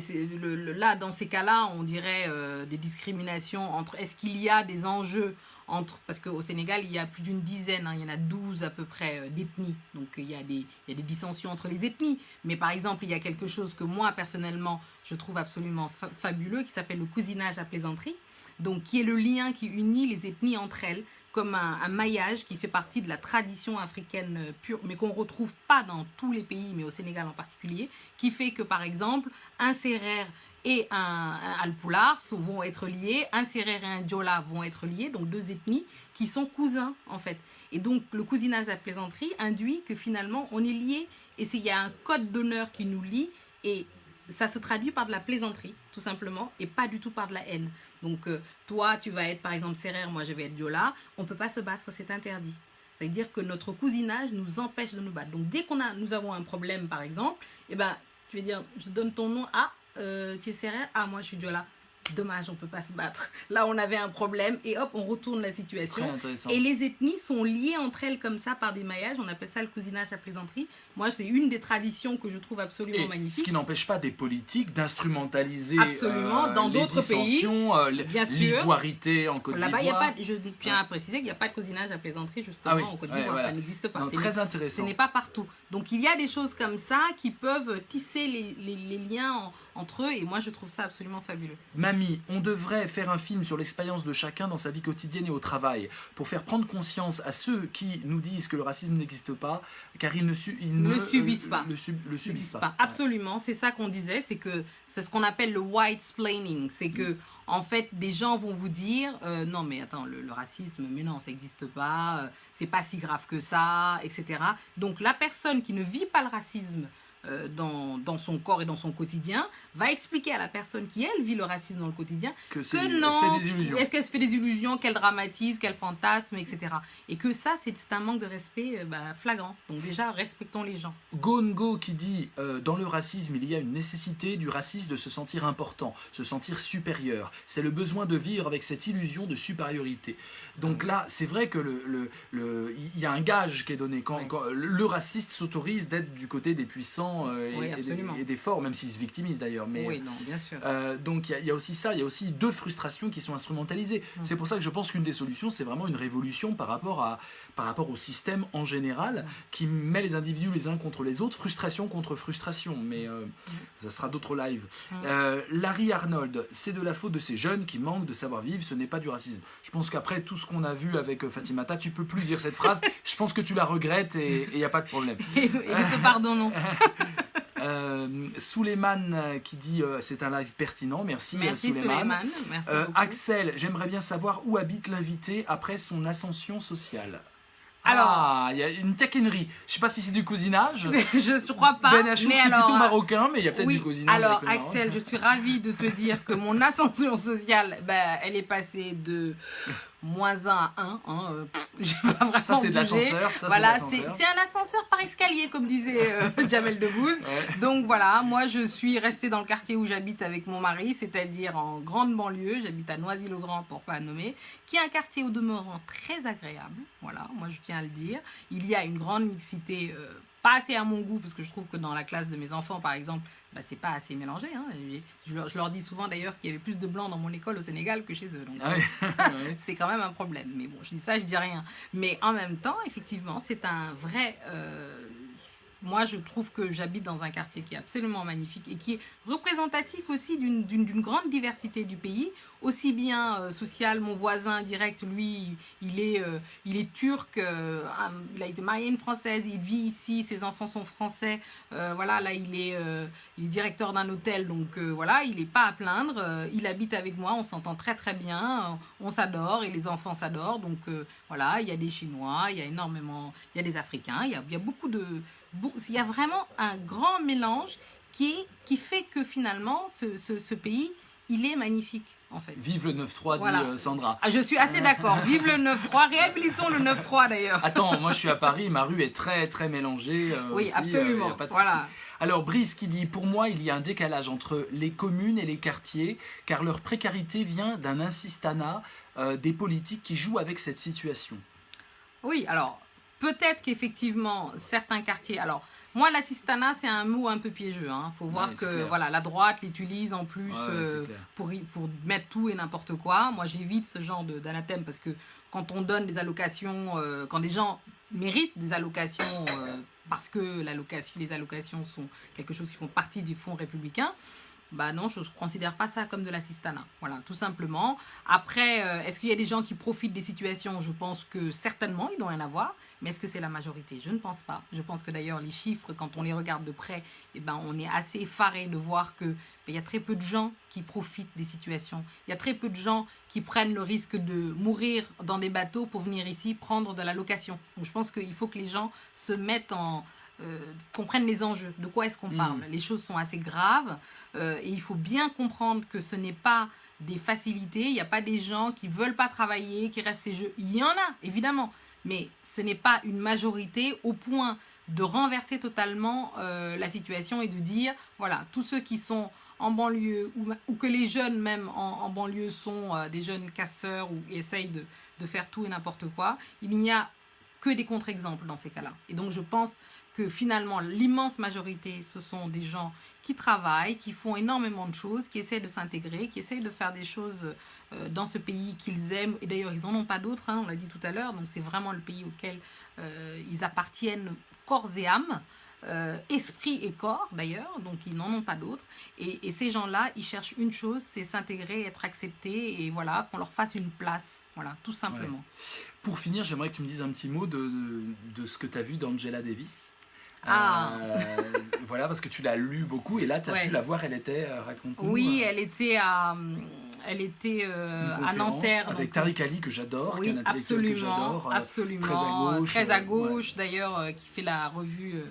là, dans ces cas-là, on dirait des discriminations entre... Est-ce qu'il y a des enjeux entre... Parce qu'au Sénégal, il y a plus d'une dizaine, il y en a 12 à peu près d'ethnies. Donc, il y a des dissensions entre les ethnies. Mais par exemple, il y a quelque chose que moi, personnellement, je trouve absolument fabuleux, qui s'appelle le cousinage à plaisanterie. Donc, qui est le lien qui unit les ethnies entre elles, comme un maillage qui fait partie de la tradition africaine pure, mais qu'on ne retrouve pas dans tous les pays, mais au Sénégal en particulier, qui fait que, par exemple, un Sérère et un Alpulaar vont être liés, un Sérère et un Diola vont être liés, donc deux ethnies qui sont cousins, en fait. Et donc, le cousinage à plaisanterie induit que finalement, on est liés, et il y a un code d'honneur qui nous lie, et ça se traduit par de la plaisanterie, tout simplement, et pas du tout par de la haine. Donc, toi, tu vas être, par exemple, Sérère, moi, je vais être Diola. On ne peut pas se battre, c'est interdit. C'est-à-dire que notre cousinage nous empêche de nous battre. Donc, dès nous avons un problème, par exemple, tu vas dire, je donne ton nom à, tu es Sérère, moi, je suis Diola. Dommage, on ne peut pas se battre. Là, on avait un problème et hop, on retourne la situation. Et les ethnies sont liées entre elles comme ça par des maillages. On appelle ça le cousinage à plaisanterie. Moi, c'est une des traditions que je trouve absolument magnifique. Ce qui n'empêche pas des politiques d'instrumentaliser dans d'autres pays, l'ivoirité en Côte d'Ivoire. Là-bas, je tiens à préciser qu'il n'y a pas de cousinage à plaisanterie justement en Côte d'Ivoire. Ça n'existe pas. Très intéressant. Ce n'est pas partout. Donc, il y a des choses comme ça qui peuvent tisser les liens entre eux. Et moi, je trouve ça absolument fabuleux. Camille, on devrait faire un film sur l'expérience de chacun dans sa vie quotidienne et au travail, pour faire prendre conscience à ceux qui nous disent que le racisme n'existe pas, car ils ne subissent pas. Le subissent pas. Absolument, c'est ça qu'on disait, c'est ce qu'on appelle le white-splaining, c'est que en fait, des gens vont vous dire non mais attends, le racisme, mais non, ça n'existe pas, c'est pas si grave que ça, etc. Donc la personne qui ne vit pas le racisme dans son corps et dans son quotidien, va expliquer à la personne qui, elle, vit le racisme dans le quotidien que non, est-ce qu'elle se fait des illusions, qu'elle dramatise, qu'elle fantasme, etc. Et que ça, c'est un manque de respect flagrant. Donc déjà, respectons les gens. Gongo qui dit dans le racisme, il y a une nécessité du raciste de se sentir important, se sentir supérieur. C'est le besoin de vivre avec cette illusion de supériorité. Donc là, c'est vrai que il y a un gage qui est donné. Quand le raciste s'autorise d'être du côté des puissants et des forts, même s'il se victimise d'ailleurs. Mais, oui, non, bien sûr. Donc il y a aussi ça, il y a aussi deux frustrations qui sont instrumentalisées. C'est pour ça que je pense qu'une des solutions, c'est vraiment une révolution par rapport au système en général, qui met les individus les uns contre les autres, frustration contre frustration. Mais ça sera d'autres lives. Larry Arnold, c'est de la faute de ces jeunes qui manquent de savoir-vivre, ce n'est pas du racisme. Je pense qu'après tout ce qu'on a vu avec Fatimata, tu peux plus dire cette phrase. Je pense que tu la regrettes et il n'y a pas de problème. Et nous te pardonnons. Souleymane qui dit c'est un live pertinent, merci Souleymane. Merci Axel, j'aimerais bien savoir où habite l'invité après son ascension sociale. Alors, il y a une taquinerie. Je sais pas si c'est du cousinage. Je crois pas. Ben Achour, c'est plutôt marocain, mais il y a peut-être du cousinage. Alors, Axel, je suis ravie de te dire que mon ascension sociale, elle est passée de -1 à 1. J'ai pas vraiment ça, c'est de l'ascenseur. Voilà, c'est un ascenseur par escalier, comme disait Jamel Debbouze. Ouais. Donc voilà, moi, je suis restée dans le quartier où j'habite avec mon mari, c'est-à-dire en grande banlieue. J'habite à Noisy-le-Grand, pour pas nommer, qui est un quartier au demeurant très agréable. Voilà, moi, je tiens à le dire. Il y a une grande mixité, pas assez à mon goût, parce que je trouve que dans la classe de mes enfants, par exemple, c'est pas assez mélangé. Hein. Je leur dis souvent d'ailleurs qu'il y avait plus de blancs dans mon école au Sénégal que chez eux. Donc, c'est quand même un problème. Mais bon, je dis ça, je dis rien. Mais en même temps, effectivement, c'est un vrai... moi, je trouve que j'habite dans un quartier qui est absolument magnifique et qui est représentatif aussi d'une grande diversité du pays, aussi bien social. Mon voisin direct, lui, il est turc, il a été marié à une Française, il vit ici, ses enfants sont français. Voilà, là, il est directeur d'un hôtel, donc voilà, il n'est pas à plaindre. Il habite avec moi, on s'entend très très bien, on s'adore et les enfants s'adorent. Donc voilà, il y a des Chinois, il y a énormément, il y a des Africains, il y a beaucoup de... Il y a vraiment un grand mélange qui fait que finalement, ce pays, il est magnifique, en fait. Vive le 9-3, voilà. Dit Sandra. Je suis assez d'accord. Vive le 9-3. Réhabilitons le 9-3, d'ailleurs. Attends, moi, je suis à Paris. Ma rue est très, très mélangée. Oui, aussi, absolument. Pas de voilà. Alors, Brice qui dit « Pour moi, il y a un décalage entre les communes et les quartiers, car leur précarité vient d'un insistanat des politiques qui jouent avec cette situation. » Oui, alors... Peut-être qu'effectivement, certains quartiers... Alors, moi, l'assistanat, c'est un mot un peu piégeux. Il faut voir que voilà, la droite l'utilise en plus pour mettre tout et n'importe quoi. Moi, j'évite ce genre d'anathème parce que quand on donne des allocations, quand des gens méritent des allocations parce que les allocations sont quelque chose qui font partie du fonds républicain, non, je ne considère pas ça comme de l'assistanat. Voilà, tout simplement. Après, est-ce qu'il y a des gens qui profitent des situations? Je pense que certainement, il doit y en avoir. Mais est-ce que c'est la majorité? Je ne pense pas. Je pense que d'ailleurs, les chiffres, quand on les regarde de près, on est assez effaré de voir qu'il y a très peu de gens qui profitent des situations. Il y a très peu de gens qui prennent le risque de mourir dans des bateaux pour venir ici prendre de la location. Donc, je pense qu'il faut que les gens se mettent comprennent les enjeux, de quoi est-ce qu'on parle. Les choses sont assez graves et il faut bien comprendre que ce n'est pas des facilités, il n'y a pas des gens qui ne veulent pas travailler, qui restent chez eux. Il y en a, évidemment, mais ce n'est pas une majorité au point de renverser totalement la situation et de dire, voilà, tous ceux qui sont en banlieue ou que les jeunes même en banlieue sont des jeunes casseurs ou essayent de faire tout et n'importe quoi, il n'y a que des contre-exemples dans ces cas-là. Et donc je pense que finalement l'immense majorité ce sont des gens qui travaillent, qui font énormément de choses, qui essaient de s'intégrer, qui essaient de faire des choses dans ce pays qu'ils aiment, et d'ailleurs ils n'en ont pas d'autres, on l'a dit tout à l'heure, donc c'est vraiment le pays auquel ils appartiennent corps et âme. esprit et corps d'ailleurs, donc ils n'en ont pas d'autres. Et ces gens-là, ils cherchent une chose, c'est s'intégrer, être acceptés et voilà, qu'on leur fasse une place, voilà, tout simplement. Ouais. Pour finir, j'aimerais que tu me dises un petit mot de ce que tu as vu d'Angela Davis. Voilà, parce que tu l'as lu beaucoup et là tu as pu la voir, elle était, raconte-nous. Oui, elle était à Nanterre. Avec Tariq Ali que j'adore, oui, absolument, absolument. Très à gauche d'ailleurs, qui fait la revue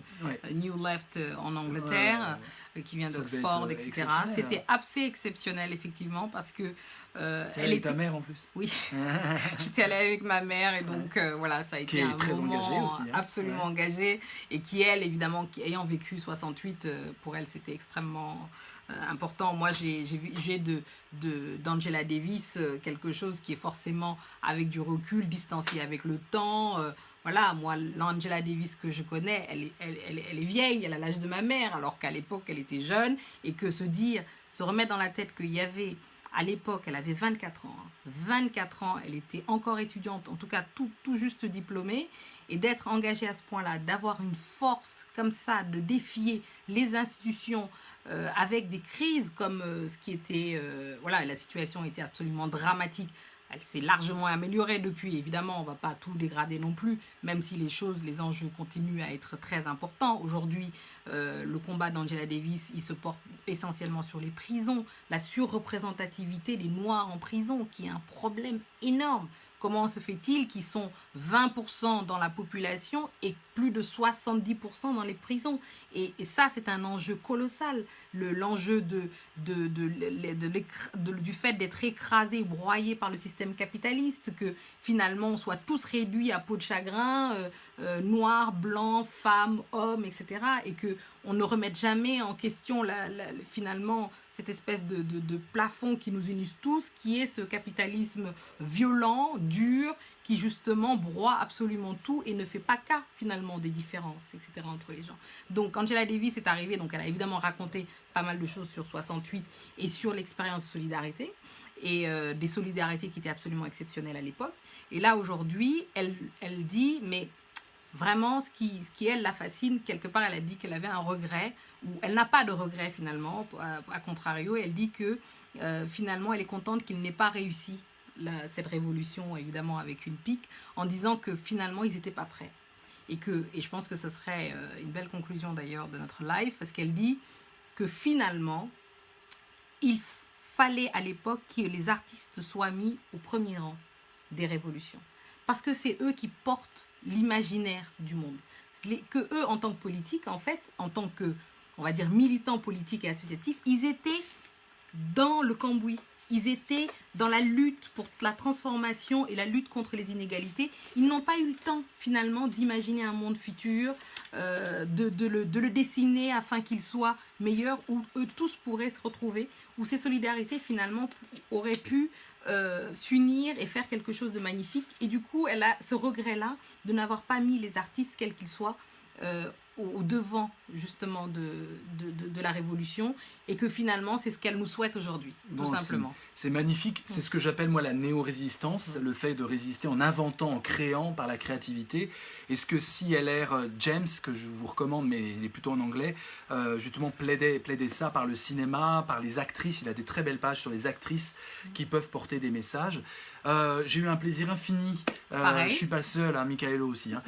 New Left en Angleterre, qui vient d'Oxford, etc. C'était assez exceptionnel effectivement parce que elle était avec ta mère en plus. Oui, j'étais allée avec ma mère et donc voilà, ça a été un très moment engagé aussi, hein. Absolument engagé et qui elle évidemment, ayant vécu 68, pour elle c'était extrêmement important. Moi j'ai d'Angela Davis quelque chose qui est forcément avec du recul, distancié avec le temps. Voilà, moi, l'Angela Davis que je connais, elle est vieille, elle a l'âge de ma mère, alors qu'à l'époque, elle était jeune, et que se remettre dans la tête qu'il y avait, à l'époque, elle avait 24 ans. 24 ans, elle était encore étudiante, en tout cas tout juste diplômée, et d'être engagée à ce point-là, d'avoir une force comme ça, de défier les institutions avec des crises comme ce qui était... voilà, la situation était absolument dramatique. Elle s'est largement améliorée depuis, évidemment, on ne va pas tout dégrader non plus, même si les enjeux continuent à être très importants. Aujourd'hui, le combat d'Angela Davis, il se porte essentiellement sur les prisons, la surreprésentativité des Noirs en prison, qui est un problème énorme. Comment se fait-il qu'ils sont 20% dans la population et plus de 70% dans les prisons? Et ça, c'est un enjeu colossal. L'enjeu du fait d'être écrasé, broyé par le système capitaliste, que finalement on soit tous réduits à peau de chagrin, noirs, blancs, femmes, hommes, etc. Et qu'on ne remette jamais en question finalement cette espèce de plafond qui nous unit tous, qui est ce capitalisme violent, dur, qui justement broie absolument tout et ne fait pas cas finalement des différences, etc. entre les gens. Donc Angela Davis est arrivée, donc elle a évidemment raconté pas mal de choses sur 68 et sur l'expérience de solidarité, et des solidarités qui étaient absolument exceptionnelles à l'époque. Et là aujourd'hui, elle dit, mais vraiment ce qui elle la fascine, quelque part elle a dit qu'elle avait un regret, ou elle n'a pas de regret finalement, à contrario, elle dit que finalement elle est contente qu'il n'ait pas réussi cette révolution, évidemment avec une pique, en disant que finalement ils n'étaient pas prêts. Et je pense que ce serait une belle conclusion d'ailleurs de notre live, parce qu'elle dit que finalement, il fallait à l'époque que les artistes soient mis au premier rang des révolutions. Parce que c'est eux qui portent l'imaginaire du monde. Que eux, en tant que politiques, en fait, en tant que, on va dire, militants politiques et associatifs, ils étaient dans le cambouis. Ils étaient dans la lutte pour la transformation et la lutte contre les inégalités. Ils n'ont pas eu le temps, finalement, d'imaginer un monde futur, de le dessiner afin qu'il soit meilleur, où eux tous pourraient se retrouver, où ces solidarités, finalement, auraient pu s'unir et faire quelque chose de magnifique. Et du coup, elle a ce regret-là de n'avoir pas mis les artistes, quels qu'ils soient, au devant justement de la révolution, et que finalement c'est ce qu'elle nous souhaite aujourd'hui, tout simplement. C'est magnifique, c'est ce que j'appelle moi la néo-résistance, le fait de résister en inventant, en créant par la créativité. Et ce que C.L.R. James, que je vous recommande mais il est plutôt en anglais, justement plaidait ça par le cinéma, par les actrices. Il a des très belles pages sur les actrices qui peuvent porter des messages. J'ai eu un plaisir infini, je suis pas le seul, hein, Michaelo aussi, hein.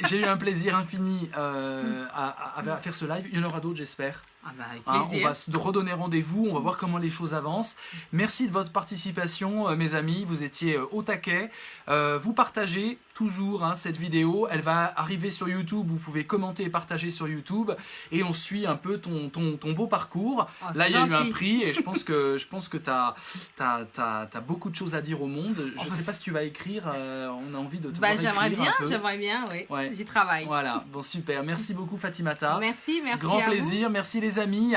J'ai eu un plaisir infini à faire ce live. Il y en aura d'autres, j'espère. Avec plaisir. On va se redonner rendez-vous, on va voir comment les choses avancent. Merci de votre participation, mes amis, vous étiez au taquet. Vous partagez toujours cette vidéo, elle va arriver sur YouTube, vous pouvez commenter et partager sur YouTube, et on suit un peu ton beau parcours. Là, il y a eu un prix, et je pense que tu as beaucoup de choses à dire au monde. Je ne sais pas si tu vas écrire, on a envie de te voir écrire un peu. J'aimerais bien, oui. Ouais. J'y travaille. Voilà, bon super, merci beaucoup Fatimata. Merci. Grand plaisir, merci les amis.